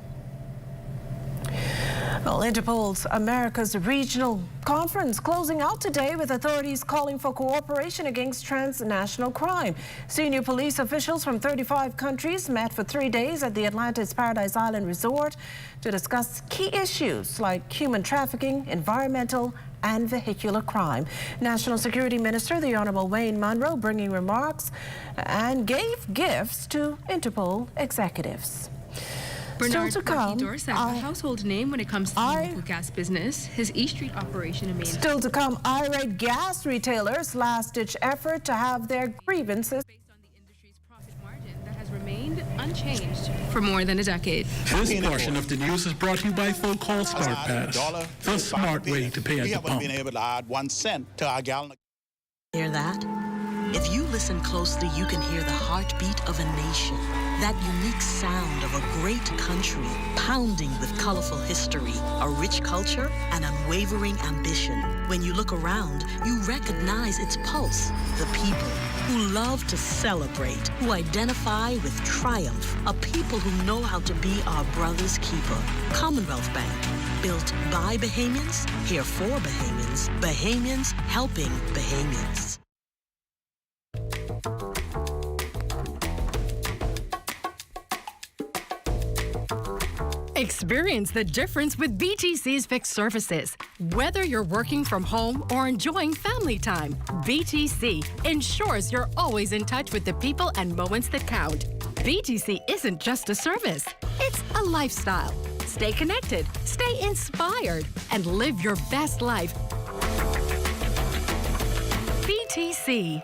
Well, Interpol's America's Regional Conference closing out today with authorities calling for cooperation against transnational crime. Senior police officials from 35 countries met for 3 days at the Atlantis Paradise Island Resort to discuss key issues like human trafficking, environmental and vehicular crime. National Security Minister, the Honorable Wayne Munro, bringing remarks and gave gifts to Interpol executives. Bernard Dorset, a household name when it comes to the local gas business. His East Street operation remains. Still to come, irate gas retailers' last-ditch effort to have their grievances based on the industry's profit margin that has remained unchanged for more than a decade. This portion of the news is brought to you by Full Call Smart Pass, the smart way to pay at the pump. Being able to add 1 cent to our gallon. Hear that? If you listen closely, you can hear the heartbeat of a nation. That unique sound of a great country pounding with colorful history, a rich culture, and unwavering ambition. When you look around, you recognize its pulse. The people who love to celebrate, who identify with triumph, a people who know how to be our brother's keeper. Commonwealth Bank, built by Bahamians, here for Bahamians, Bahamians helping Bahamians. Experience the difference with BTC's fixed services. Whether you're working from home or enjoying family time, BTC ensures you're always in touch with the people and moments that count. BTC isn't just a service, it's a lifestyle. Stay connected, stay inspired, and live your best life. BTC.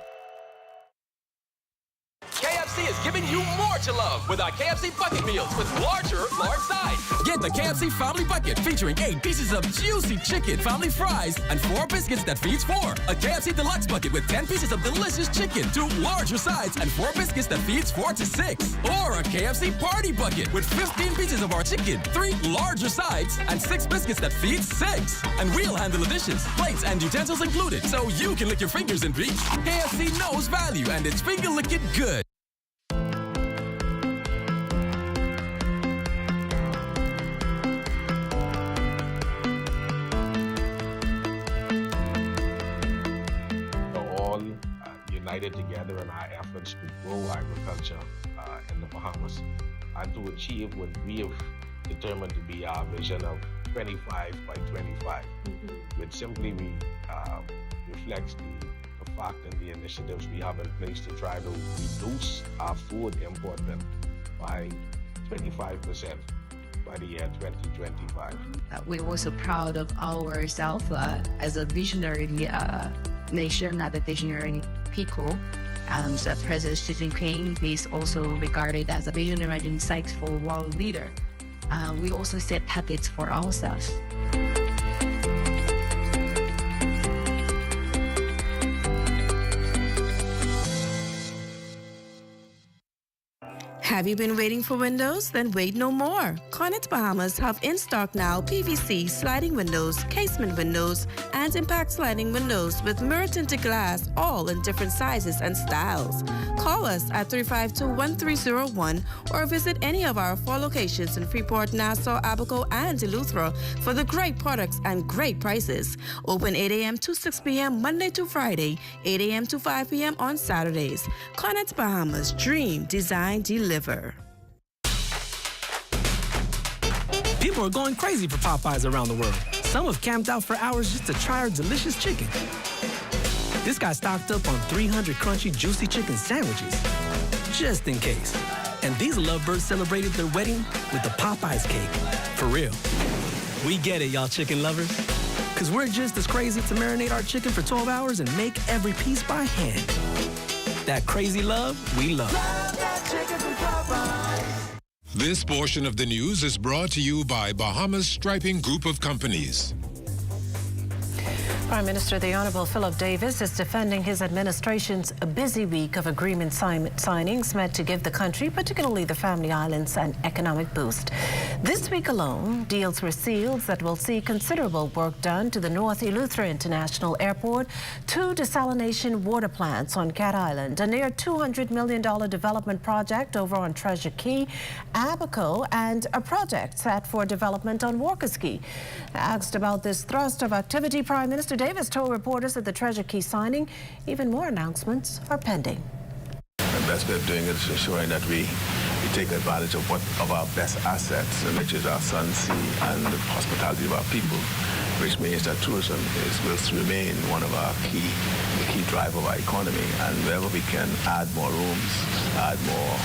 KFC is giving you more to love with our KFC bucket meals with larger, large sides. Get the KFC Family Bucket featuring 8 pieces of juicy chicken, family fries, and 4 biscuits that feeds 4. A KFC Deluxe Bucket with 10 pieces of delicious chicken, 2 larger sides, and 4 biscuits that feeds 4 to 6. Or a KFC Party Bucket with 15 pieces of our chicken, 3 larger sides, and 6 biscuits that feeds 6. And we'll handle the dishes, plates, and utensils included, so you can lick your fingers in peace. KFC knows value, and it's finger licking good. United together in our efforts to grow agriculture in the Bahamas and to achieve what we have determined to be our vision of 25 by 25, which simply reflects the fact and the initiatives we have in place to try to reduce our food import by 25% by the year 2025. We're also proud of ourselves as a visionary nation, as a visionary people. President Xi Jinping is also regarded as a visionary and insightful world leader. We also set targets for ourselves. Have you been waiting for windows? Then wait no more. Cornets Bahamas have in stock now PVC sliding windows, casement windows, and impact sliding windows with mirror-tinted glass, all in different sizes and styles. Call us at 352-1301 or visit any of our 4 locations in Freeport, Nassau, Abaco, and Eleuthera for the great products and great prices. Open 8 a.m. to 6 p.m. Monday to Friday, 8 a.m. to 5 p.m. on Saturdays. Cornets Bahamas, dream, design, deliver. People are going crazy for Popeyes around the world. Some have camped out for hours just to try our delicious chicken. This guy stocked up on 300 crunchy, juicy chicken sandwiches, just in case. And these lovebirds celebrated their wedding with the Popeyes cake. For real. We get it, y'all chicken lovers. Because we're just as crazy to marinate our chicken for 12 hours and make every piece by hand. That crazy love, we love. Love that chicken from Popeyes. This portion of the news is brought to you by Bahamas Striping Group of Companies. Prime Minister the Honourable Philip Davis is defending his administration's busy week of agreement signings meant to give the country, particularly the Family Islands, an economic boost. This week alone, deals were sealed that will see considerable work done to the North Eleuthera International Airport, 2 desalination water plants on Cat Island, a near $200 million development project over on Treasure Key, Abaco, and a project set for development on Walker's Key. Asked about this thrust of activity, Prime Minister Davis told reporters at the Treasure Key signing even more announcements are pending. The best way of doing it is ensuring that we take advantage of our best assets, which is our sun, sea, and the hospitality of our people, which means that tourism will remain one of our key driver of our economy. And wherever we can add more rooms, add more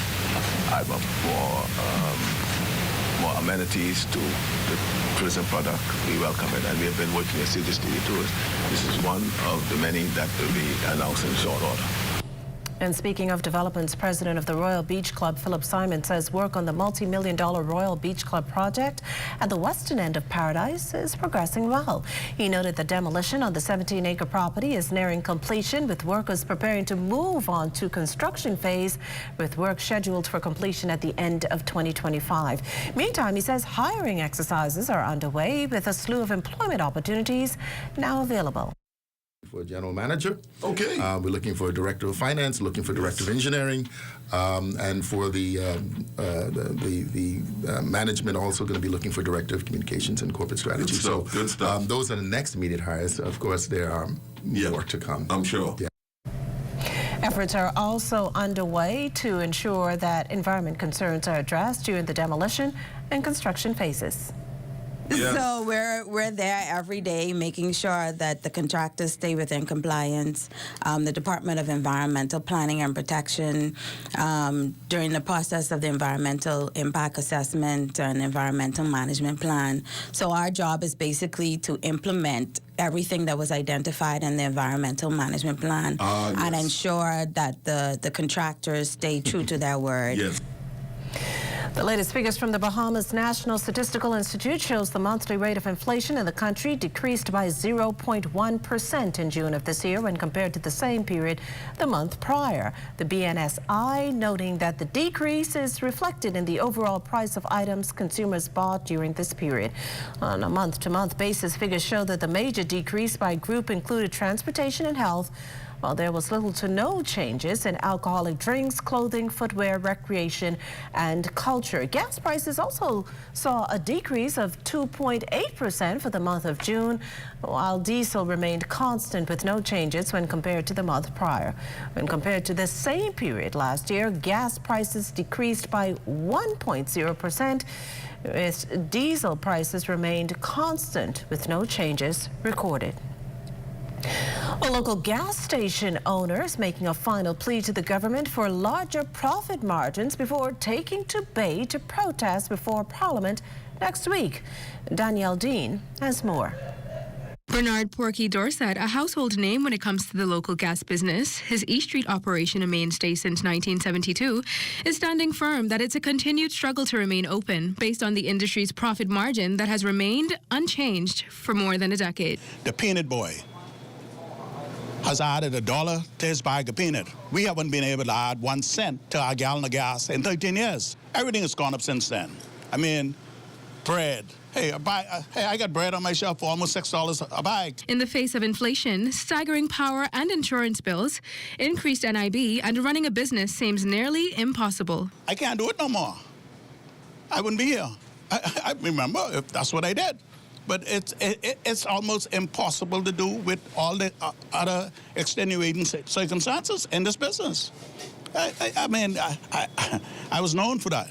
amenities to the tourism product, we welcome it, and we have been working assiduously with tours. This is one of the many that will be announced in short order. And speaking of developments, President of the Royal Beach Club, Philip Simon, says work on the multi-million-dollar Royal Beach Club project at the western end of Paradise is progressing well. He noted the demolition on the 17-acre property is nearing completion, with workers preparing to move on to construction phase, with work scheduled for completion at the end of 2025. Meantime, he says hiring exercises are underway, with a slew of employment opportunities now available. For a general manager. Okay. We're looking for a director of finance, looking for director of engineering, and for the management, also going to be looking for director of communications and corporate strategy. Good stuff. Those are the next immediate hires. Of course, there are more to come. I'm sure. Yeah. Efforts are also underway to ensure that environment concerns are addressed during the demolition and construction phases. Yes. So we're there every day making sure that the contractors stay within compliance. The Department of Environmental Planning and Protection, during the process of the environmental impact assessment and environmental management plan. So our job is basically to implement everything that was identified in the environmental management plan and ensure that the contractors stay true to their word. Yes. The latest figures from the Bahamas National Statistical Institute shows the monthly rate of inflation in the country decreased by 0.1% in June of this year when compared to the same period the month prior. The BNSI noting that the decrease is reflected in the overall price of items consumers bought during this period. On a month-to-month basis, figures show that the major decrease by group included transportation and health, while there was little to no changes in alcoholic drinks, clothing, footwear, recreation, and culture. Gas prices also saw a decrease of 2.8% for the month of June, while diesel remained constant with no changes when compared to the month prior. When compared to the same period last year, gas prices decreased by 1.0%, with diesel prices remained constant with no changes recorded. A local gas station owners making a final plea to the government for larger profit margins before taking to Bay to protest before Parliament next week. Danielle Dean has more. Bernard Porky Dorset, a household name when it comes to the local gas business, his East Street operation, a mainstay since 1972, is standing firm that it's a continued struggle to remain open based on the industry's profit margin that has remained unchanged for more than a decade. The peanut boy has added $1 to his bag of peanut. We haven't been able to add 1 cent to our gallon of gas in 13 years. Everything has gone up since then. I mean, bread. Hey, I got bread on my shelf for almost $6 a bag. In the face of inflation, staggering power and insurance bills, increased NIB, and running a business seems nearly impossible. I can't do it no more. I wouldn't be here. I remember if that's what I did. But it's almost impossible to do with all the other extenuating circumstances in this business. I mean, I was known for that.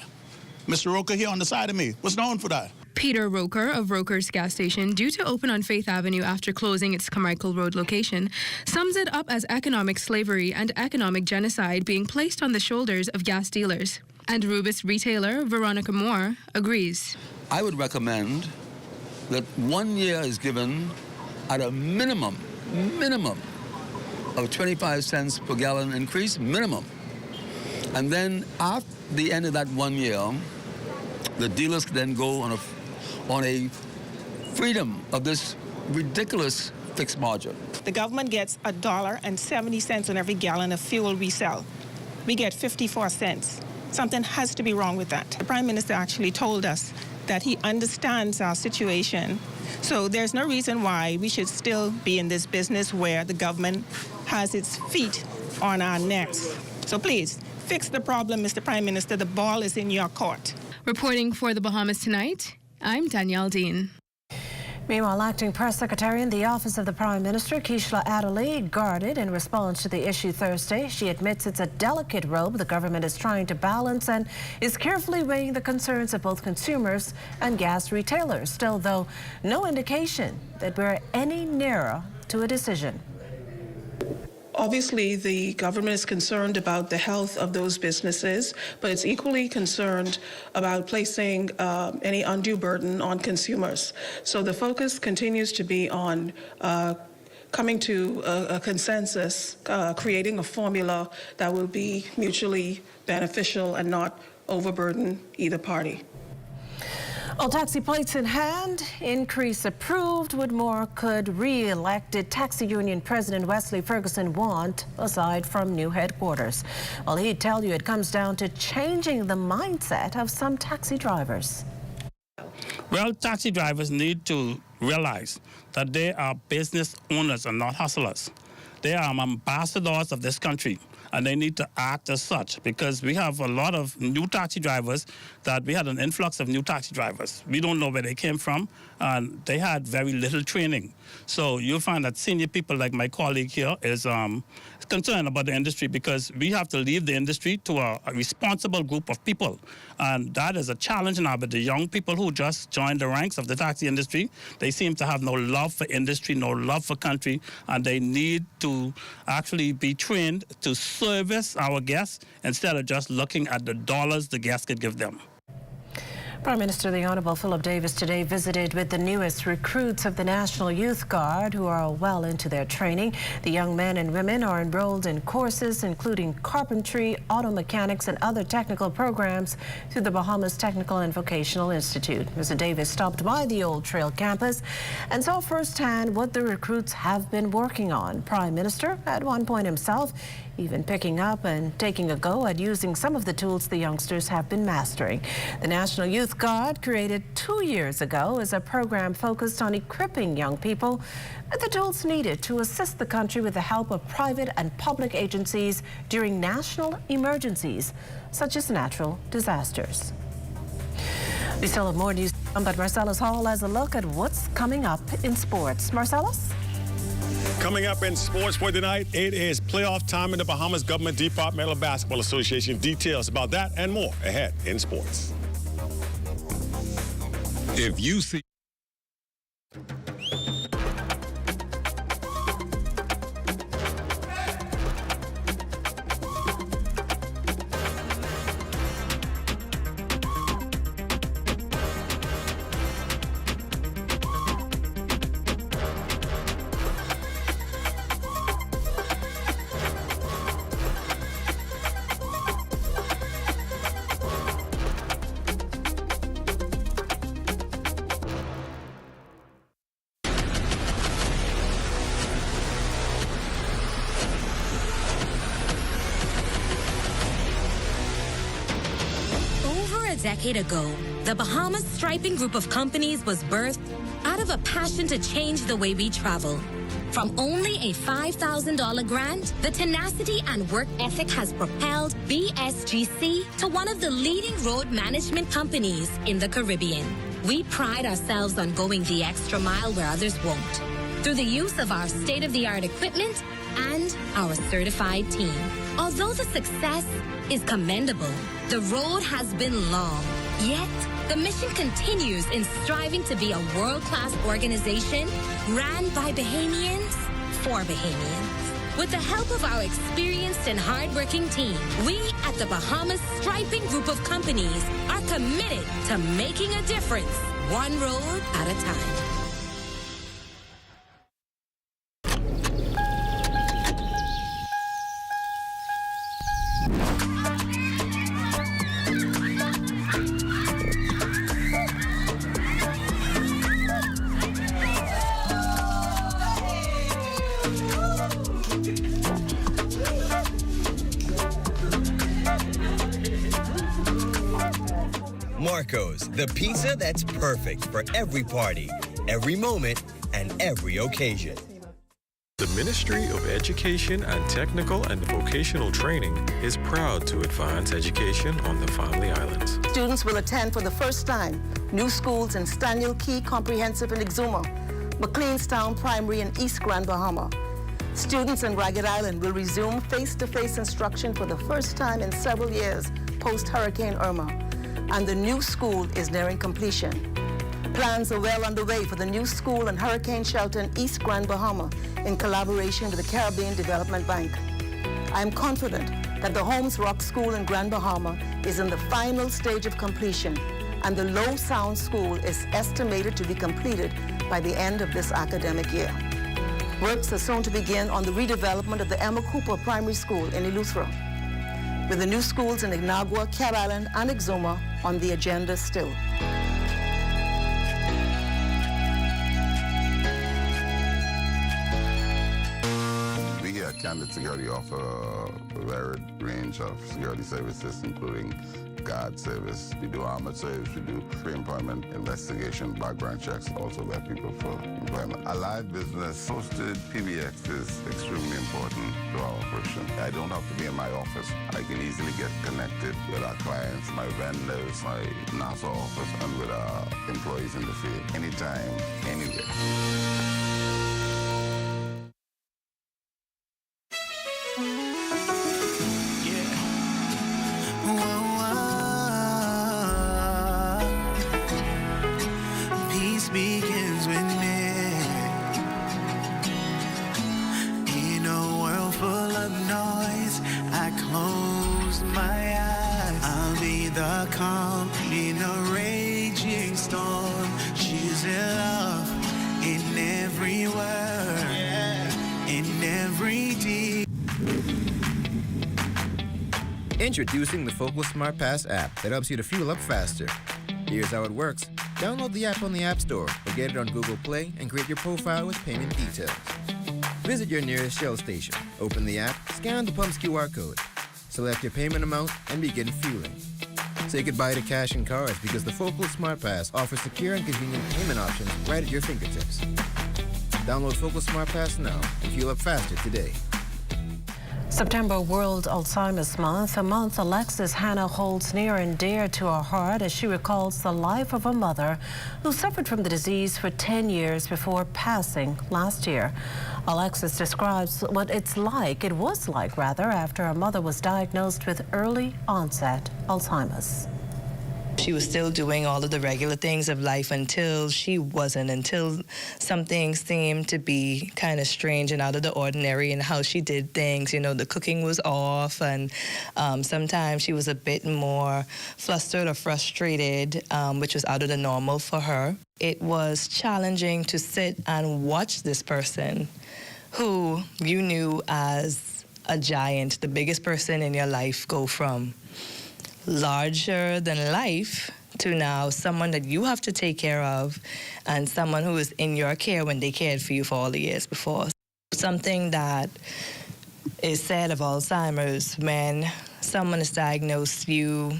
Mr. Roker here on the side of me was known for that. Peter Roker of Roker's Gas Station, due to open on Faith Avenue after closing its Carmichael Road location, sums it up as economic slavery and economic genocide being placed on the shoulders of gas dealers. And Rubis retailer Veronica Moore agrees. I would recommend that 1 year is given at a minimum of 25 cents per gallon increase, minimum. And then at the end of that 1 year, the dealers can then go on a freedom of this ridiculous fixed margin. The government gets $1.70 on every gallon of fuel we sell. We get 54 cents. Something has to be wrong with that. The Prime Minister actually told us that he understands our situation. So there's no reason why we should still be in this business where the government has its feet on our necks. So please, fix the problem, Mr. Prime Minister. The ball is in your court. Reporting for the Bahamas Tonight, I'm Danielle Dean. Meanwhile, Acting Press Secretary in the Office of the Prime Minister, Keishla Adderley, guarded in response to the issue Thursday. She admits it's a delicate rope the government is trying to balance and is carefully weighing the concerns of both consumers and gas retailers. Still, though, no indication that we're any nearer to a decision. Obviously, the government is concerned about the health of those businesses, but it's equally concerned about placing any undue burden on consumers. So the focus continues to be on coming to a consensus, creating a formula that will be mutually beneficial and not overburden either party. All taxi plates in hand, increase approved. What more could re-elected taxi union president Wesley Ferguson want aside from new headquarters? Well, he'd tell you it comes down to changing the mindset of some taxi drivers. Well, taxi drivers need to realize that they are business owners and not hustlers. They are ambassadors of this country, and they need to act as such, because we have a lot of new taxi drivers that we had an influx of new taxi drivers. We don't know where they came from, and they had very little training. So you'll find that senior people like my colleague here is concerned about the industry, because we have to leave the industry to a responsible group of people. And that is a challenge now with the young people who just joined the ranks of the taxi industry. They seem to have no love for industry, no love for country, and they need to actually be trained to service our guests instead of just looking at the dollars the guests could give them. Prime Minister the Honourable Philip Davis today visited with the newest recruits of the National Youth Guard, who are well into their training. The young men and women are enrolled in courses including carpentry, auto mechanics and other technical programs through the Bahamas Technical and Vocational Institute. Mr. Davis stopped by the Old Trail campus and saw firsthand what the recruits have been working on. Prime Minister, at one point himself, even picking up and taking a go at using some of the tools the youngsters have been mastering. The National Youth Guard, created 2 years ago, is a program focused on equipping young people with the tools needed to assist the country with the help of private and public agencies during national emergencies, such as natural disasters. We still have more news, but Marcellus Hall has a look at what's coming up in sports. Marcellus? Coming up in sports for tonight, it is playoff time in the Bahamas Government Departmental Basketball Association. Details about that and more ahead in sports. If you see... A decade ago, the Bahamas Striping Group of companies was birthed out of a passion to change the way we travel. From only a $5,000 grant, the tenacity and work ethic has propelled BSGC to one of the leading road management companies in the Caribbean. We pride ourselves on going the extra mile where others won't, through the use of our state-of-the-art equipment and our certified team. Although the success is commendable, the road has been long. Yet, the mission continues in striving to be a world-class organization ran by Bahamians for Bahamians. With the help of our experienced and hardworking team, we at the Bahamas Striping Group of companies are committed to making a difference, one road at a time. Marco's, the pizza that's perfect for every party, every moment, and every occasion. The Ministry of Education and Technical and Vocational Training is proud to advance education on the Family Islands. Students will attend for the first time new schools in Staniel Key Comprehensive in Exuma, McLeanstown Primary in East Grand Bahama. Students in Ragged Island will resume face-to-face instruction for the first time in several years post-Hurricane Irma, and the new school is nearing completion. Plans are well underway for the new school and hurricane shelter in East Grand Bahama in collaboration with the Caribbean Development Bank. I am confident that the Holmes Rock School in Grand Bahama is in the final stage of completion, and the Low Sound School is estimated to be completed by the end of this academic year. Works are soon to begin on the redevelopment of the Emma Cooper Primary School in Eleuthera, with the new schools in Ignagua, Cab Island, and Exuma on the agenda still. We here at Candid Security offer a varied range of security services, including guard service, we do armored service, we do pre-employment investigation, background checks, also vet people for employment. A live business hosted PBX is extremely important to our operation. I don't have to be in my office. I can easily get connected with our clients, my vendors, my NASA office, and with our employees in the field, anytime, anywhere. Begins with me. In a world full of noise, I close my eyes. I'll be the calm in a raging storm. She's in love in every word, in every deed. Introducing the Focal Smart Pass app that helps you to fuel up faster. Here's how it works. Download the app on the App Store or get it on Google Play and create your profile with payment details. Visit your nearest Shell station, open the app, scan the pump's QR code, select your payment amount, and begin fueling. Say goodbye to cash and cards because the Focal Smart Pass offers secure and convenient payment options right at your fingertips. Download Focal Smart Pass now and fuel up faster today. September World Alzheimer's Month, a month Alexis Hannah holds near and dear to her heart as she recalls the life of her mother who suffered from the disease for 10 years before passing last year. Alexis describes what it was like after her mother was diagnosed with early onset Alzheimer's. She was still doing all of the regular things of life until she wasn't, until some things seemed to be kind of strange and out of the ordinary in how she did things. You know, the cooking was off, and sometimes she was a bit more flustered or frustrated, which was out of the normal for her. It was challenging to sit and watch this person who you knew as a giant, the biggest person in your life, go from larger than life to now someone that you have to take care of and someone who is in your care when they cared for you for all the years before. Something that is said of Alzheimer's, when someone is diagnosed, you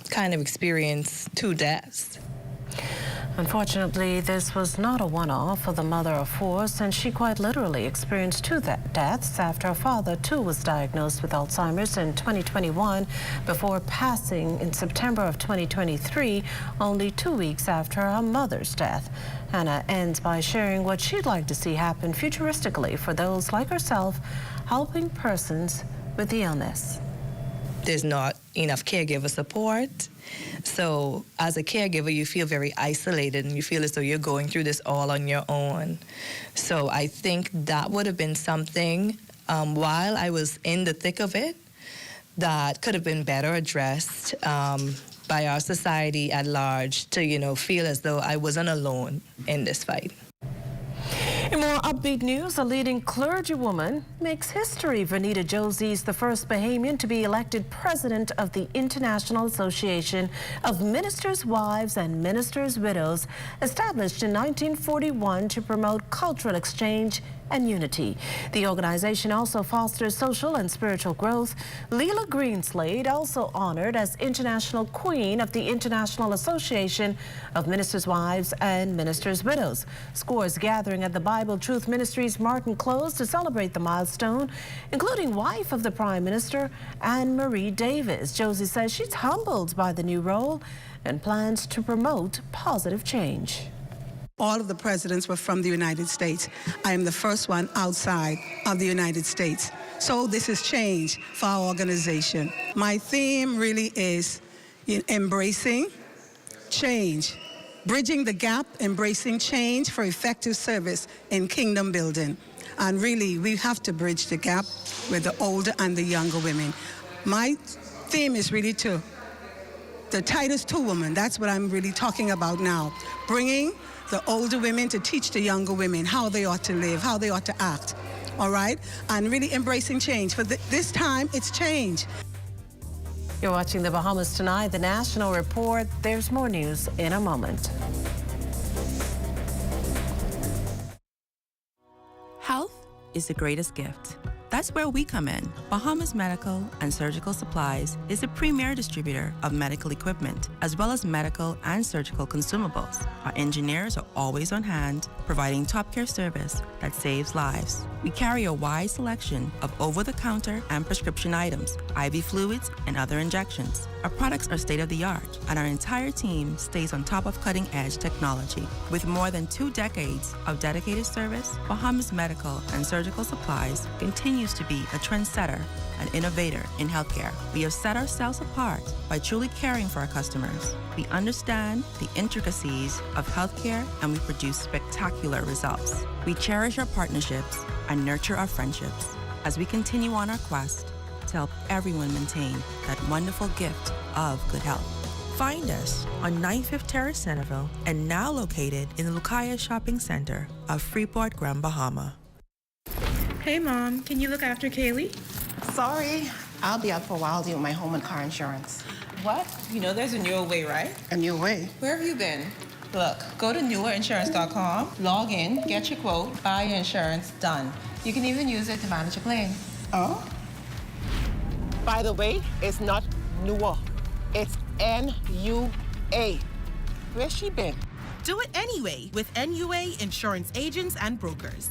kind of experience two deaths. Unfortunately, this was not a one-off for the mother of four, since she quite literally experienced two deaths after her father, too, was diagnosed with Alzheimer's in 2021 before passing in September of 2023, only 2 weeks after her mother's death. Hannah ends by sharing what she'd like to see happen futuristically for those like herself helping persons with the illness. There's not enough caregiver support. So as a caregiver, you feel very isolated and you feel as though you're going through this all on your own. So I think that would have been something, while I was in the thick of it, that could have been better addressed by our society at large to, you know, feel as though I wasn't alone in this fight. In more upbeat news, a leading clergywoman makes history. Vernita Josie is the first Bahamian to be elected president of the International Association of Ministers' Wives and Ministers' Widows, established in 1941 to promote cultural exchange and unity. The organization also fosters social and spiritual growth. Leela Greenslade, also honored as International Queen of the International Association of Ministers' Wives and Ministers' Widows. Scores gathering at the Bible Truth Ministries Martin Close to celebrate the milestone, including wife of the Prime Minister, Anne Marie Davis. Josie says she's humbled by the new role and plans to promote positive change. All of the presidents were from the United States. I am the first one outside of the United States. So this is change for our organization. My theme really is embracing change, bridging the gap, embracing change for effective service in kingdom building. And really, we have to bridge the gap with the older and the younger women. My theme is really to the Titus II woman, that's what I'm really talking about now. Bringing the older women to teach the younger women how they ought to live, how they ought to act, all right? And really embracing change. For this time, it's change. You're watching the Bahamas Tonight, the National Report. There's more news in a moment. Health is the greatest gift. That's where we come in. Bahamas Medical and Surgical Supplies is a premier distributor of medical equipment, as well as medical and surgical consumables. Our engineers are always on hand, providing top care service that saves lives. We carry a wide selection of over-the-counter and prescription items, IV fluids, and other injections. Our products are state-of-the-art, and our entire team stays on top of cutting-edge technology. With more than 2 decades of dedicated service, Bahamas Medical and Surgical Supplies continues to be a trendsetter and innovator in healthcare. We have set ourselves apart by truly caring for our customers. We understand the intricacies of healthcare, and we produce spectacular results. We cherish our partnerships and nurture our friendships as we continue on our quest to help everyone maintain that wonderful gift of good health. Find us on 95th Terrace, Centerville, and now located in the Lucaya Shopping Center of Freeport, Grand Bahama. Hey, Mom, can you look after Kaylee? Sorry, I'll be out for a while dealing with my home and car insurance. What? You know there's a newer way, right? A new way? Where have you been? Look, go to newerinsurance.com, log in, get your quote, buy your insurance, done. You can even use it to manage a claim. Oh? By the way, it's not newer. It's N-U-A. Where's she been? Do it anyway with NUA Insurance Agents and Brokers.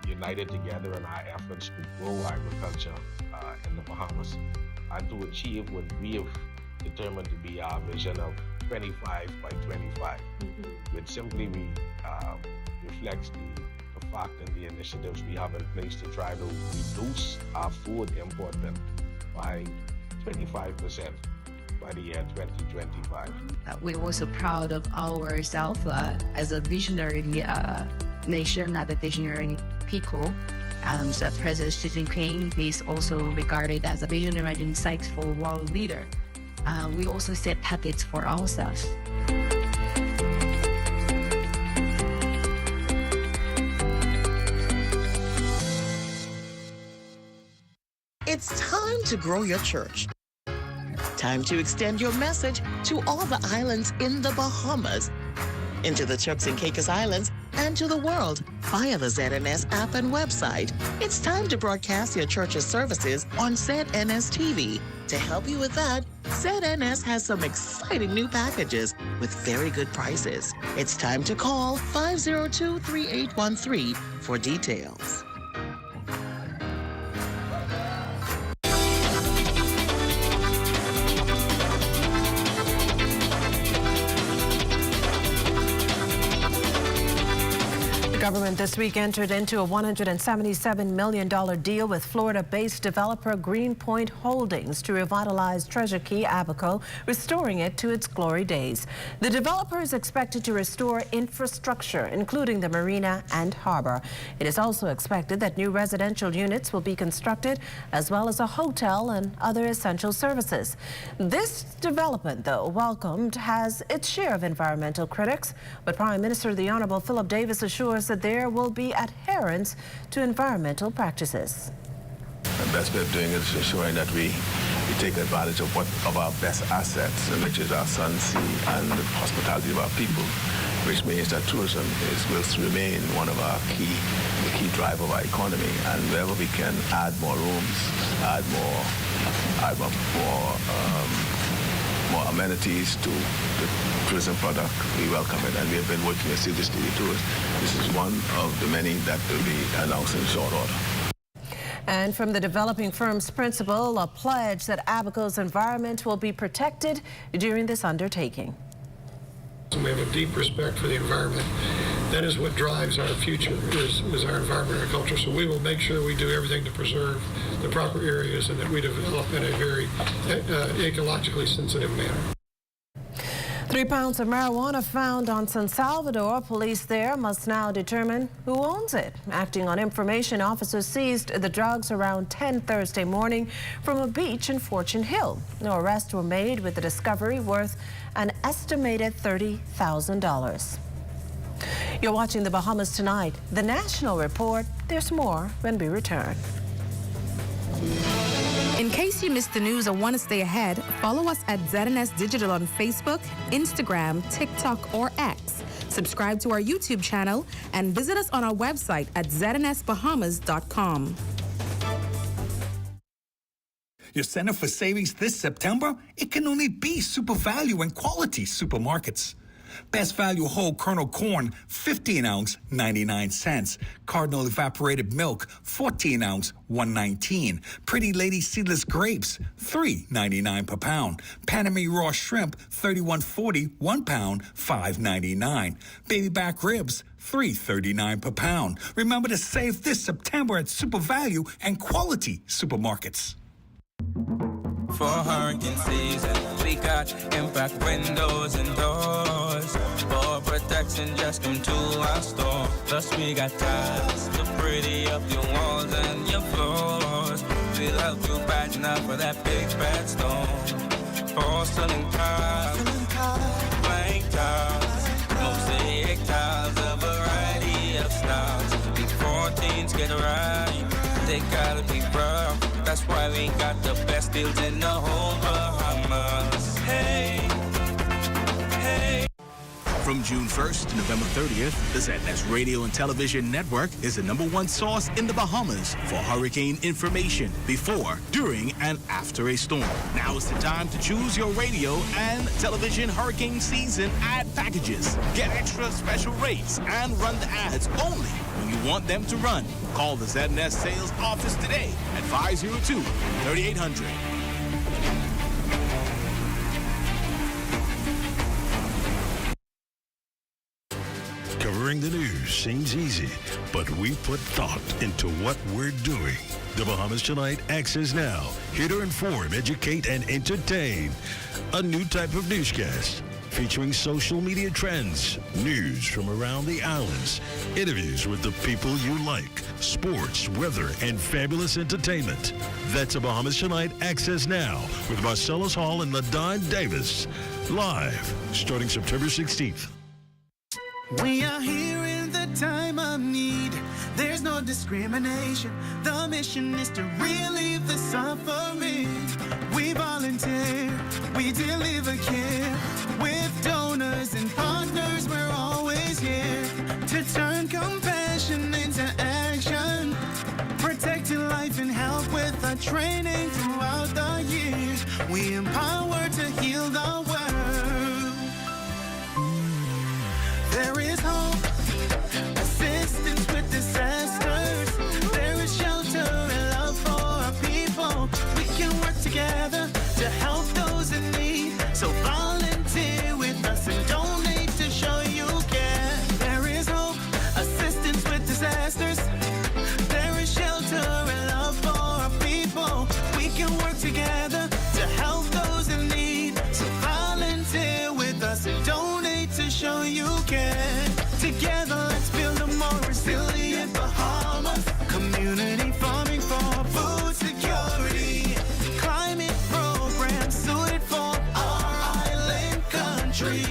United together in our efforts to grow agriculture in the Bahamas and to achieve what we have determined to be our vision of 25 by 25, which simply reflects the fact and the initiatives we have in place to try to reduce our food import by 25% by the year 2025. We're also proud of ourselves as a visionary nation, as a visionary people. The President Xi Jinping is also regarded as a visionary and insightful world leader. We also set targets for ourselves. It's time to grow your church. Time to extend your message to all the islands in the Bahamas, into the Turks and Caicos Islands, and to the world via the ZNS app and website. It's time to broadcast your church's services on ZNS TV. To help you with that, ZNS has some exciting new packages with very good prices. It's time to call 502-3813 for details. The government this week entered into a $177 million deal with Florida-based developer Greenpoint Holdings to revitalize Treasure Key Abaco, restoring it to its glory days. The developer is expected to restore infrastructure, including the marina and harbor. It is also expected that new residential units will be constructed, as well as a hotel and other essential services. This development, though welcomed, has its share of environmental critics, but Prime Minister the Honorable Philip Davis assures that there will be adherence to environmental practices. The best way of doing it is ensuring that we take advantage of our best assets, which is our sun, sea, and the hospitality of our people, which means that tourism will remain one of our key driver of our economy. And wherever we can add more rooms, add more amenities to the tourism product, we welcome it, and we have been working with City Tours. This is one of the many that will be announced in short order. And from the developing firm's principal, a pledge that Abaco's environment will be protected during this undertaking. We have a deep respect for the environment. That is what drives our future, is our environment and culture. So we will make sure we do everything to preserve the proper areas and that we develop in a very ecologically sensitive manner. 3 pounds of marijuana found on San Salvador. Police there must now determine who owns it. Acting on information, officers seized the drugs around 10 Thursday morning from a beach in Fortune Hill. No arrests were made, with the discovery worth an estimated $30,000. You're watching the Bahamas Tonight, the national report. There's more when we return. In case you missed the news or want to stay ahead, follow us at ZNS Digital on Facebook, Instagram, TikTok, or X. Subscribe to our YouTube channel and visit us on our website at znsbahamas.com. Your center for savings this September? It can only be Super Value and Quality Supermarkets. Best Value Whole Kernel Corn, 15 ounce, 99 cents. Cardinal Evaporated Milk, 14 ounce, 119. Pretty Lady Seedless Grapes, $3.99 per pound. Panama Raw Shrimp, $31.40, 1 pound, $5.99. Baby Back Ribs, $3.39 per pound. Remember to save this September at Super Value and Quality Supermarkets. For hurricane season, we got impact windows and doors. For protection, just come to our store. Plus we got tiles to pretty up your walls and your floors. We'll help you brighten up for that big bad storm. Porcelain tiles, blank tiles, mosaic tiles, a variety of styles. Before things get right, they gotta be rough. That's why we got the best deals in the whole Bahamas. Hey, hey. From June 1st to November 30th, the ZNS Radio and Television Network is the #1 source in the Bahamas for hurricane information before, during, and after a storm. Now is the time to choose your radio and television hurricane season ad packages. Get extra special rates and run the ads only when you want them to run. Call the ZNS sales office today at 502-3800. Covering the news seems easy, but we put thought into what we're doing. The Bahamas Tonight Access Now, here to inform, educate, and entertain. A new type of newscast featuring social media trends, news from around the islands, interviews with the people you like, sports, weather, and fabulous entertainment. That's a Bahamas Tonight Access Now with Marcellus Hall and LaDon Davis. Live, starting September 16th. We are here in the time of need. There's no discrimination. The mission is to relieve the suffering. We volunteer, we deliver care. With donors and partners, we're always here to turn compassion into action. Protecting life and health with our training throughout the year. We empower to heal the world. There is hope, assistance with disasters. There is shelter and love for our people. We can work together to help those in need. So volunteer with us and donate to show you care. There is hope, assistance with disasters. There is shelter and love for our people. We can work together to help those in need. So volunteer with us and donate to show you care. Together, let's build a more resilient Bahamas. Community farming for food security. Climate programs suited for our island country.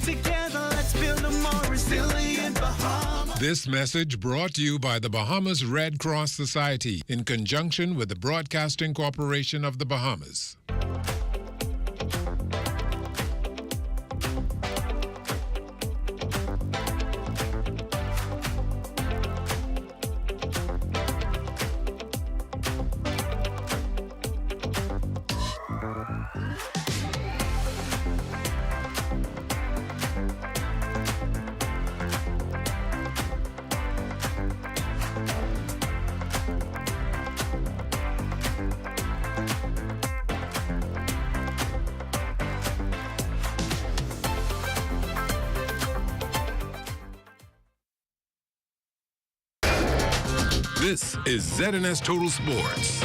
Together, let's build a more resilient Bahamas. This message brought to you by the Bahamas Red Cross Society in conjunction with the Broadcasting Corporation of the Bahamas. This is ZNS Total Sports.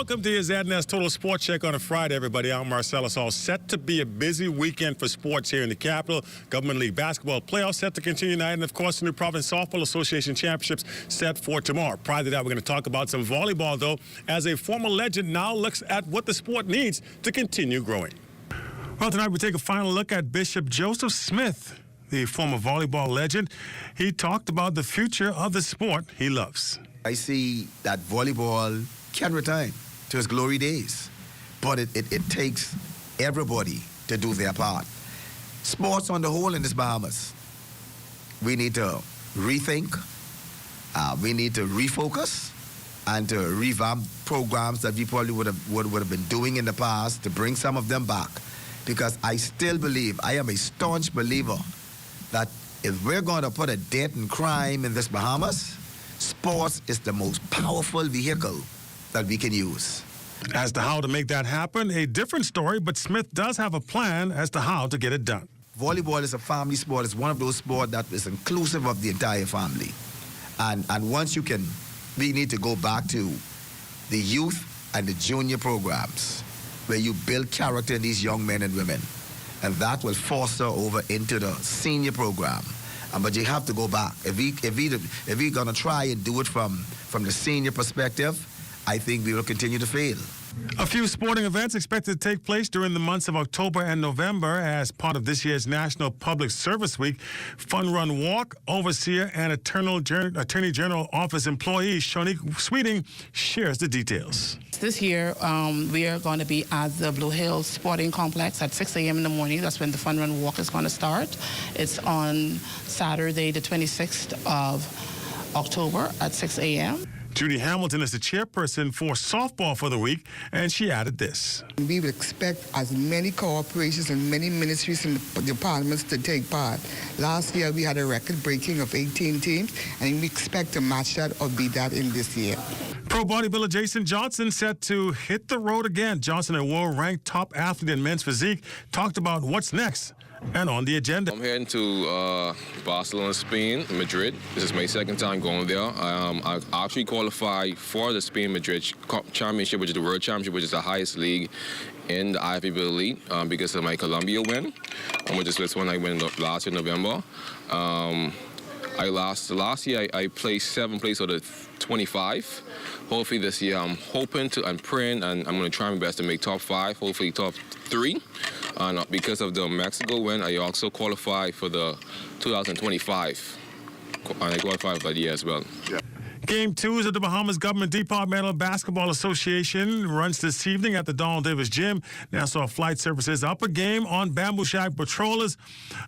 Welcome to your ZNS Total Sports Check on a Friday, everybody. I'm Marcellus. All set to be a busy weekend for sports here in the capital. Government League basketball playoffs set to continue tonight, and of course, the New Providence Softball Association championships set for tomorrow. Prior to that, we're going to talk about some volleyball, though, as a former legend now looks at what the sport needs to continue growing. Well, tonight we take a final look at Bishop Joseph Smith, the former volleyball legend. He talked about the future of the sport he loves. I see that volleyball can return to its glory days, but it takes everybody to do their part. Sports on the whole in this Bahamas, we need to rethink, we need to refocus, and to revamp programs that we probably would have been doing in the past, to bring some of them back. Because I still believe, I am a staunch believer, that if we're going to put a dent in crime in this Bahamas, sports is the most powerful vehicle that we can use. As to how to make that happen, a different story, but Smith does have a plan as to how to get it done. Volleyball is a family sport. It's one of those sports that is inclusive of the entire family. And once you can, we need to go back to the youth and the junior programs where you build character in these young men and women. And that will foster over into the senior program. But you have to go back. If we're going to try and do it from the senior perspective, I think we will continue to fail. A few sporting events expected to take place during the months of October and November as part of this year's National Public Service Week. Fun Run Walk, Overseer and Attorney General Office employee Shonique Sweeting shares the details. This year, we are going to be at the Blue Hill Sporting Complex at 6 a.m. in the morning. That's when the Fun Run Walk is going to start. It's on Saturday, the 26th of October at 6 a.m. Judy Hamilton is the chairperson for softball for the week, and she added this. We would expect as many corporations and many ministries and departments to take part. Last year, we had a record-breaking of 18 teams, and we expect to match that or beat that in this year. Pro bodybuilder Jason Johnson set to hit the road again. Johnson, a world-ranked top athlete in men's physique, talked about what's next and on the agenda. I'm heading to Barcelona, Spain, Madrid. This is my second time going there. I actually qualified for the Spain-Madrid Championship, which is the World Championship, which is the highest league in the IFBB Elite because of my Colombia win, which is this one I won last year in November. Last year I placed 7th place out of 25. Hopefully this year I'm hoping to and praying, and I'm going to try my best to make top 5, hopefully top 3. And because of the Mexico win, I also qualified for the 2025. And I qualified for the year as well. Yeah. Game 2 of the Bahamas Government Departmental Basketball Association runs this evening at the Donald Davis Gym. Nassau Flight Services up a game on Bamboo Shack Patrollers.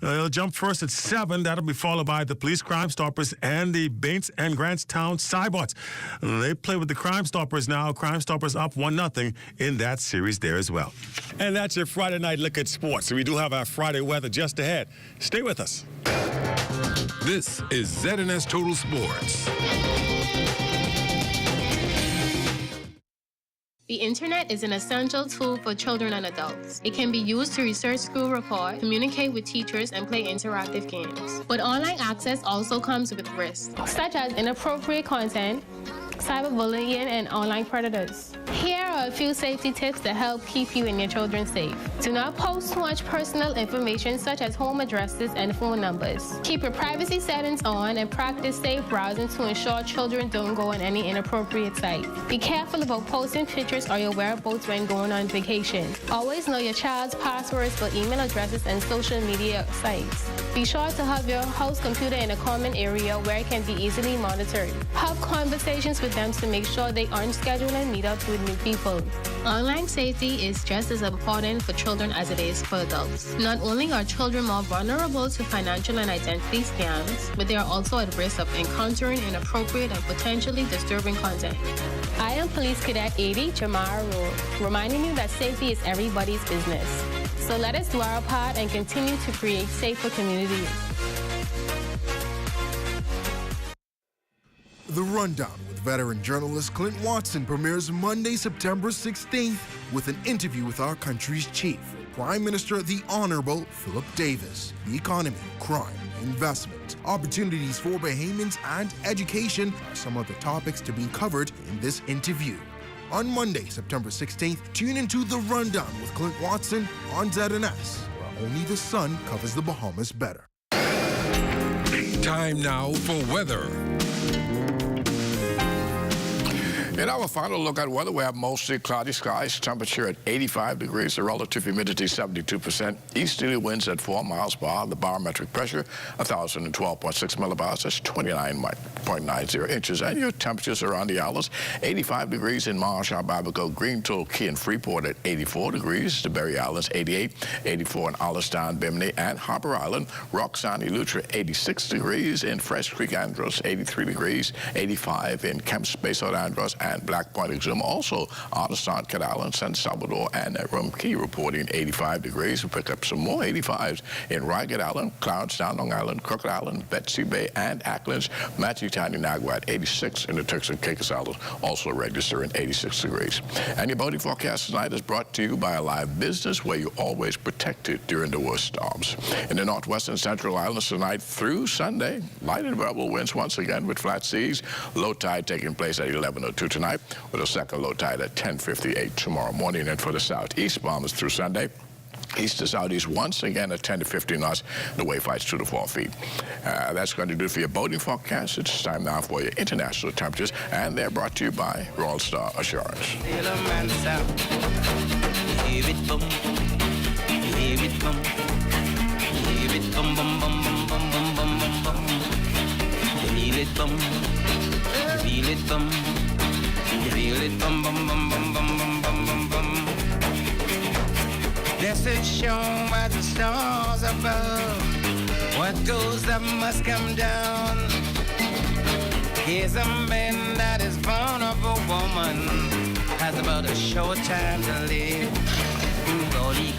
They'll jump first at 7. That'll be followed by the Police Crime Stoppers and the Bates and Grantstown Cybots. They play with the Crime Stoppers now. Crime Stoppers up 1-0 in that series there as well. And that's your Friday night look at sports. So we do have our Friday weather just ahead. Stay with us. This is ZNS Total Sports. The internet is an essential tool for children and adults. It can be used to research school reports, communicate with teachers, and play interactive games. But online access also comes with risks, such as inappropriate content, cyberbullying, and online predators. Here are a few safety tips to help keep you and your children safe. Do not post too much personal information such as home addresses and phone numbers. Keep your privacy settings on and practice safe browsing to ensure children don't go on any inappropriate sites. Be careful about posting pictures or your whereabouts when going on vacation. Always know your child's passwords for email addresses and social media sites. Be sure to have your house computer in a common area where it can be easily monitored. Have conversations with them to make sure they aren't scheduling meetups with new people. Online safety is just as important for children as it is for adults. Not only are children more vulnerable to financial and identity scams, but they are also at risk of encountering inappropriate and potentially disturbing content. I am Police Cadet 80 Jamara Rule, reminding you that safety is everybody's business. So let us do our part and continue to create safer communities. The Rundown with veteran journalist Clint Watson premieres Monday, September 16th with an interview with our country's chief, Prime Minister the Honorable Philip Davis. The economy, crime, investment, opportunities for Bahamians, and education are some of the topics to be covered in this interview. On Monday, September 16th, tune into The Rundown with Clint Watson on ZNS, where only the sun covers the Bahamas better. Time now for weather. In our final look at weather, we have mostly cloudy skies, temperature at 85 degrees, the relative humidity 72%, easterly winds at 4 miles per hour, the barometric pressure 1,012.6 millibars, that's 29.90 inches, and your temperatures around the islands, 85 degrees in Marsh, Abaco, Green Toll, Key, and Freeport at 84 degrees, the Berry Islands 88, 84 in Allenstown, Bimini, and Harper Island, Roxanne, Eleuthera 86 degrees, in Fresh Creek, Andros 83 degrees, 85 in Kemp's Bay, South Andros, and Black Point Exum, also Allenstown, Cat Island, San Salvador, and Rum Key reporting 85 degrees. We pick up some more 85s in Ragged Island, Cloudstown, Long Island, Crooked Island, Betsy Bay, and Acklands, Matthew-Town, Nagua at 86, and the Turks and Caicos Islands also registering 86 degrees. And your boating forecast tonight is brought to you by a live business where you're always protected during the worst storms. In the northwest and central islands tonight through Sunday, light and variable winds once again with flat seas, low tide taking place at 11:02 tonight, with a second low tide at 10:58 tomorrow morning. And for the southeast Bahamas through Sunday, east to southeast once again at 10 to 15 knots, the wave heights 2 to 4 feet. That's going to do it for your boating forecast. It's time now for your international temperatures, and they're brought to you by Royal Star Assurance. Feel it, bum, bum, bum, bum, bum, bum, bum, bum, bum. Message shown by the stars above. What goes up must come down. Here's a man that is born of a woman, has about a short time to live.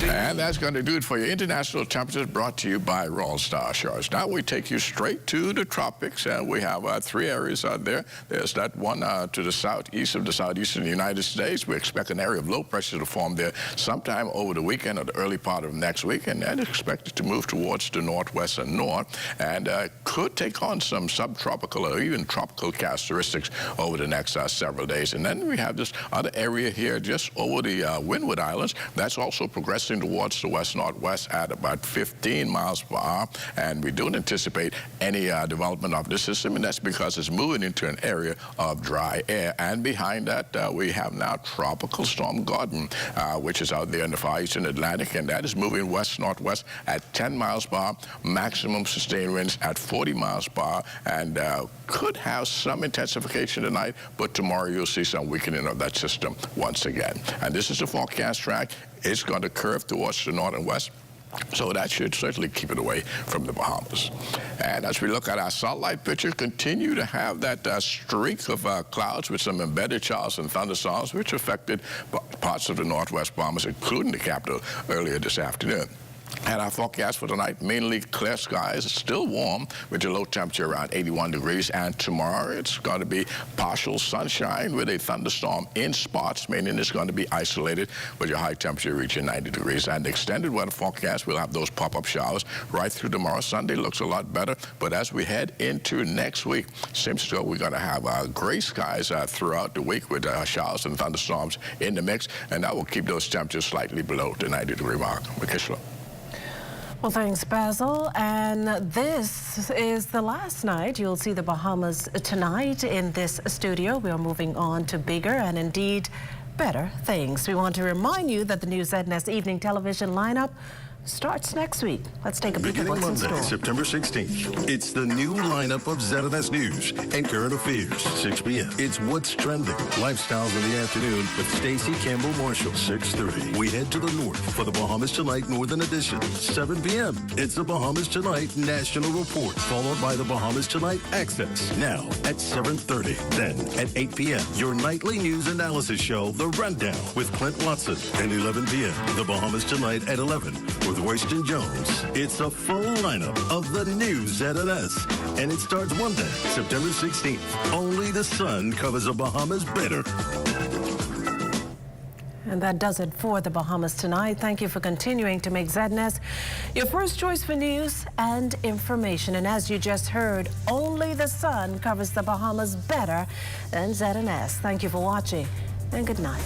And that's going to do it for your international temperatures, brought to you by Royal Star Assurance. Now we take you straight to the tropics, and we have 3 areas out there. There's that one to the southeast of the southeastern United States. We expect an area of low pressure to form there sometime over the weekend or the early part of next week, and then expected to move towards the northwest and north, and could take on some subtropical or even tropical characteristics over the next several days. And then we have this other area here just over the Windward Islands. That's also progressing towards the west-northwest at about 15 miles per hour, and we don't anticipate any development of the system, and that's because it's moving into an area of dry air. And behind that, we have now Tropical Storm Gordon, which is out there in the far eastern Atlantic, and that is moving west-northwest at 10 miles per hour, maximum sustained winds at 40 miles per hour, and could have some intensification tonight, but tomorrow you'll see some weakening of that system once again. And this is the forecast track. It's going to curve towards the north and west, so that should certainly keep it away from the Bahamas. And as we look at our satellite picture, continue to have that streak of clouds with some embedded showers and thunderstorms, which affected parts of the northwest Bahamas, including the capital, earlier this afternoon. And our forecast for tonight, mainly clear skies. It's still warm with your low temperature around 81 degrees. And tomorrow it's going to be partial sunshine with a thunderstorm in spots, meaning it's going to be isolated with your high temperature reaching 90 degrees. And the extended weather forecast, we'll have those pop-up showers right through tomorrow. Sunday looks a lot better. But as we head into next week, seems to we're going to have gray skies throughout the week with showers and thunderstorms in the mix. And that will keep those temperatures slightly below the 90-degree mark. Makishla. Well, thanks, Basil. And this is the last night you'll see the Bahamas tonight in this studio. We are moving on to bigger and indeed better things. We want to remind you that the new ZNS Evening Television lineup starts next week. Let's take a peek at what's in store. Monday, September 16th. It's the new lineup of ZNS News and Current Affairs, 6 p.m. It's What's Trending, Lifestyles in the Afternoon with Stacey Campbell Marshall, 6:30. We head to the north for the Bahamas Tonight Northern Edition, 7 p.m. It's the Bahamas Tonight National Report, followed by the Bahamas Tonight Access, now at 7:30. Then at 8 p.m., your nightly news analysis show, The Rundown, with Clint Watson, and 11 p.m., the Bahamas Tonight at 11, with Royston Jones. It's a full lineup of the new ZNS, and it starts Monday, September 16th. Only the sun covers the Bahamas better. And that does it for the Bahamas Tonight. Thank you for continuing to make ZNS your first choice for news and information. And as you just heard, only the sun covers the Bahamas better than ZNS. Thank you for watching. and good night.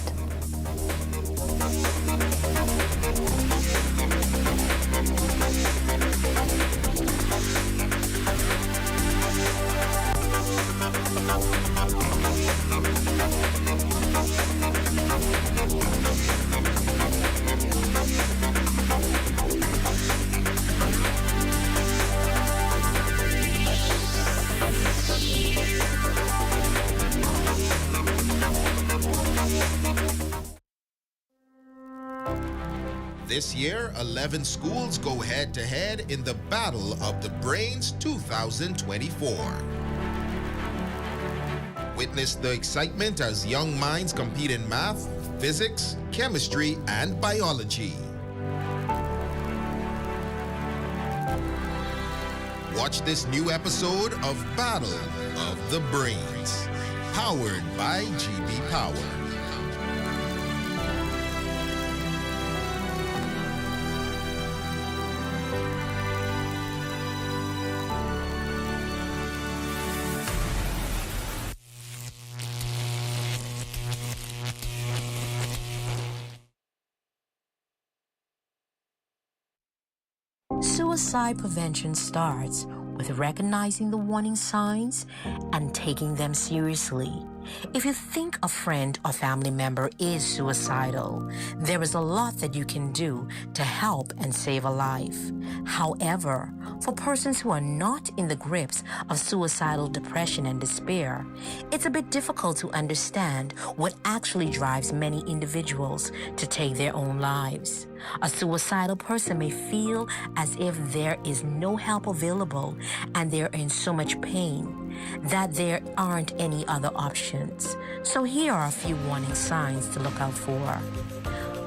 This year, 11 schools go head-to-head in the Battle of the Brains 2024. Witness the excitement as young minds compete in math, physics, chemistry, and biology. Watch this new episode of Battle of the Brains, powered by GB Power. Suicide prevention starts with recognizing the warning signs and taking them seriously. If you think a friend or family member is suicidal, there is a lot that you can do to help and save a life. However, for persons who are not in the grips of suicidal depression and despair, it's a bit difficult to understand what actually drives many individuals to take their own lives. A suicidal person may feel as if there is no help available and they're in so much pain that there aren't any other options. So here are a few warning signs to look out for.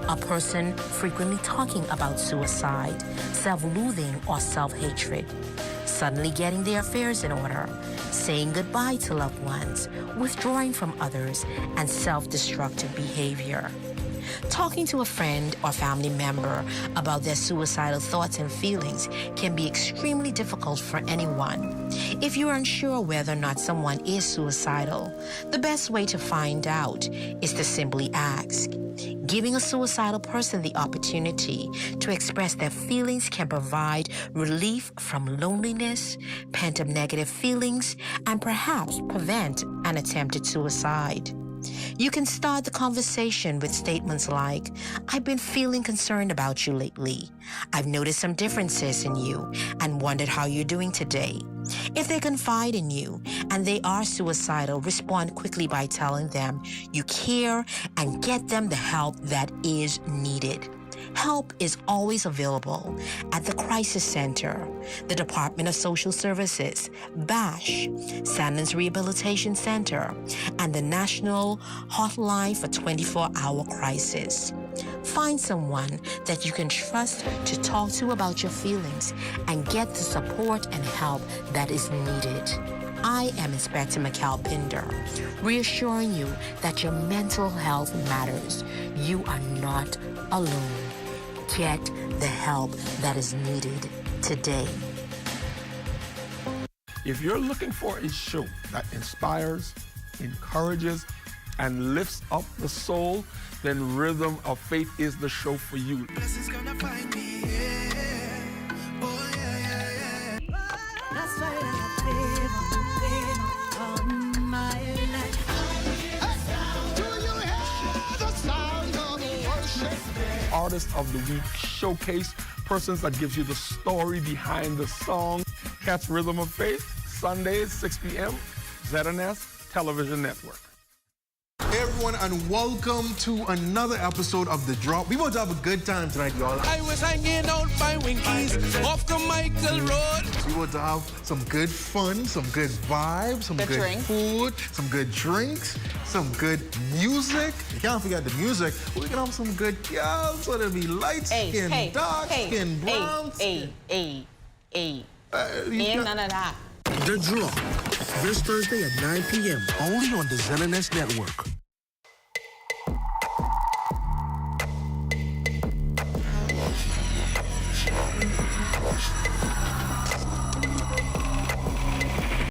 A person frequently talking about suicide, self-loathing or self-hatred, suddenly getting their affairs in order, saying goodbye to loved ones, withdrawing from others, and self-destructive behavior. Talking to a friend or family member about their suicidal thoughts and feelings can be extremely difficult for anyone. If you're unsure whether or not someone is suicidal, the best way to find out is to simply ask. Giving a suicidal person the opportunity to express their feelings can provide relief from loneliness, pent-up negative feelings, and perhaps prevent an attempted suicide. You can start the conversation with statements like, "I've been feeling concerned about you lately. I've noticed some differences in you and wondered how you're doing today." If they confide in you and they are suicidal, respond quickly by telling them you care and get them the help that is needed. Help is always available at the Crisis Center, the Department of Social Services, BASH, Sandlands Rehabilitation Center, and the National Hotline for 24-Hour Crisis. Find someone that you can trust to talk to about your feelings and get the support and help that is needed. I am Inspector Mikal Pinder, reassuring you that your mental health matters. You are not alone. Get the help that is needed today. If you're looking for a show that inspires, encourages, and lifts up the soul, then Rhythm of Faith is the show for you. Blessings gonna find me, yeah. Oh, yeah, yeah, yeah. That's why I live on my life. Do you hear the sound of worship? Artist of the Week showcase, persons that gives you the story behind the song. Catch Rhythm of Faith, Sundays, 6 p.m., ZNS Television Network. Hey everyone, and welcome to another episode of The Drop. We want to have a good time tonight, y'all. I was hanging out by Winkies off the Michael Road. We want to have some good fun, some good vibes, some good food, some good drinks, some good music. You can't forget the music. We can have some good girls, whether it be light skin, dark skin, brown skin. Ain't none of that. The Drop, this Thursday at 9 p.m. only on the ZNS Network.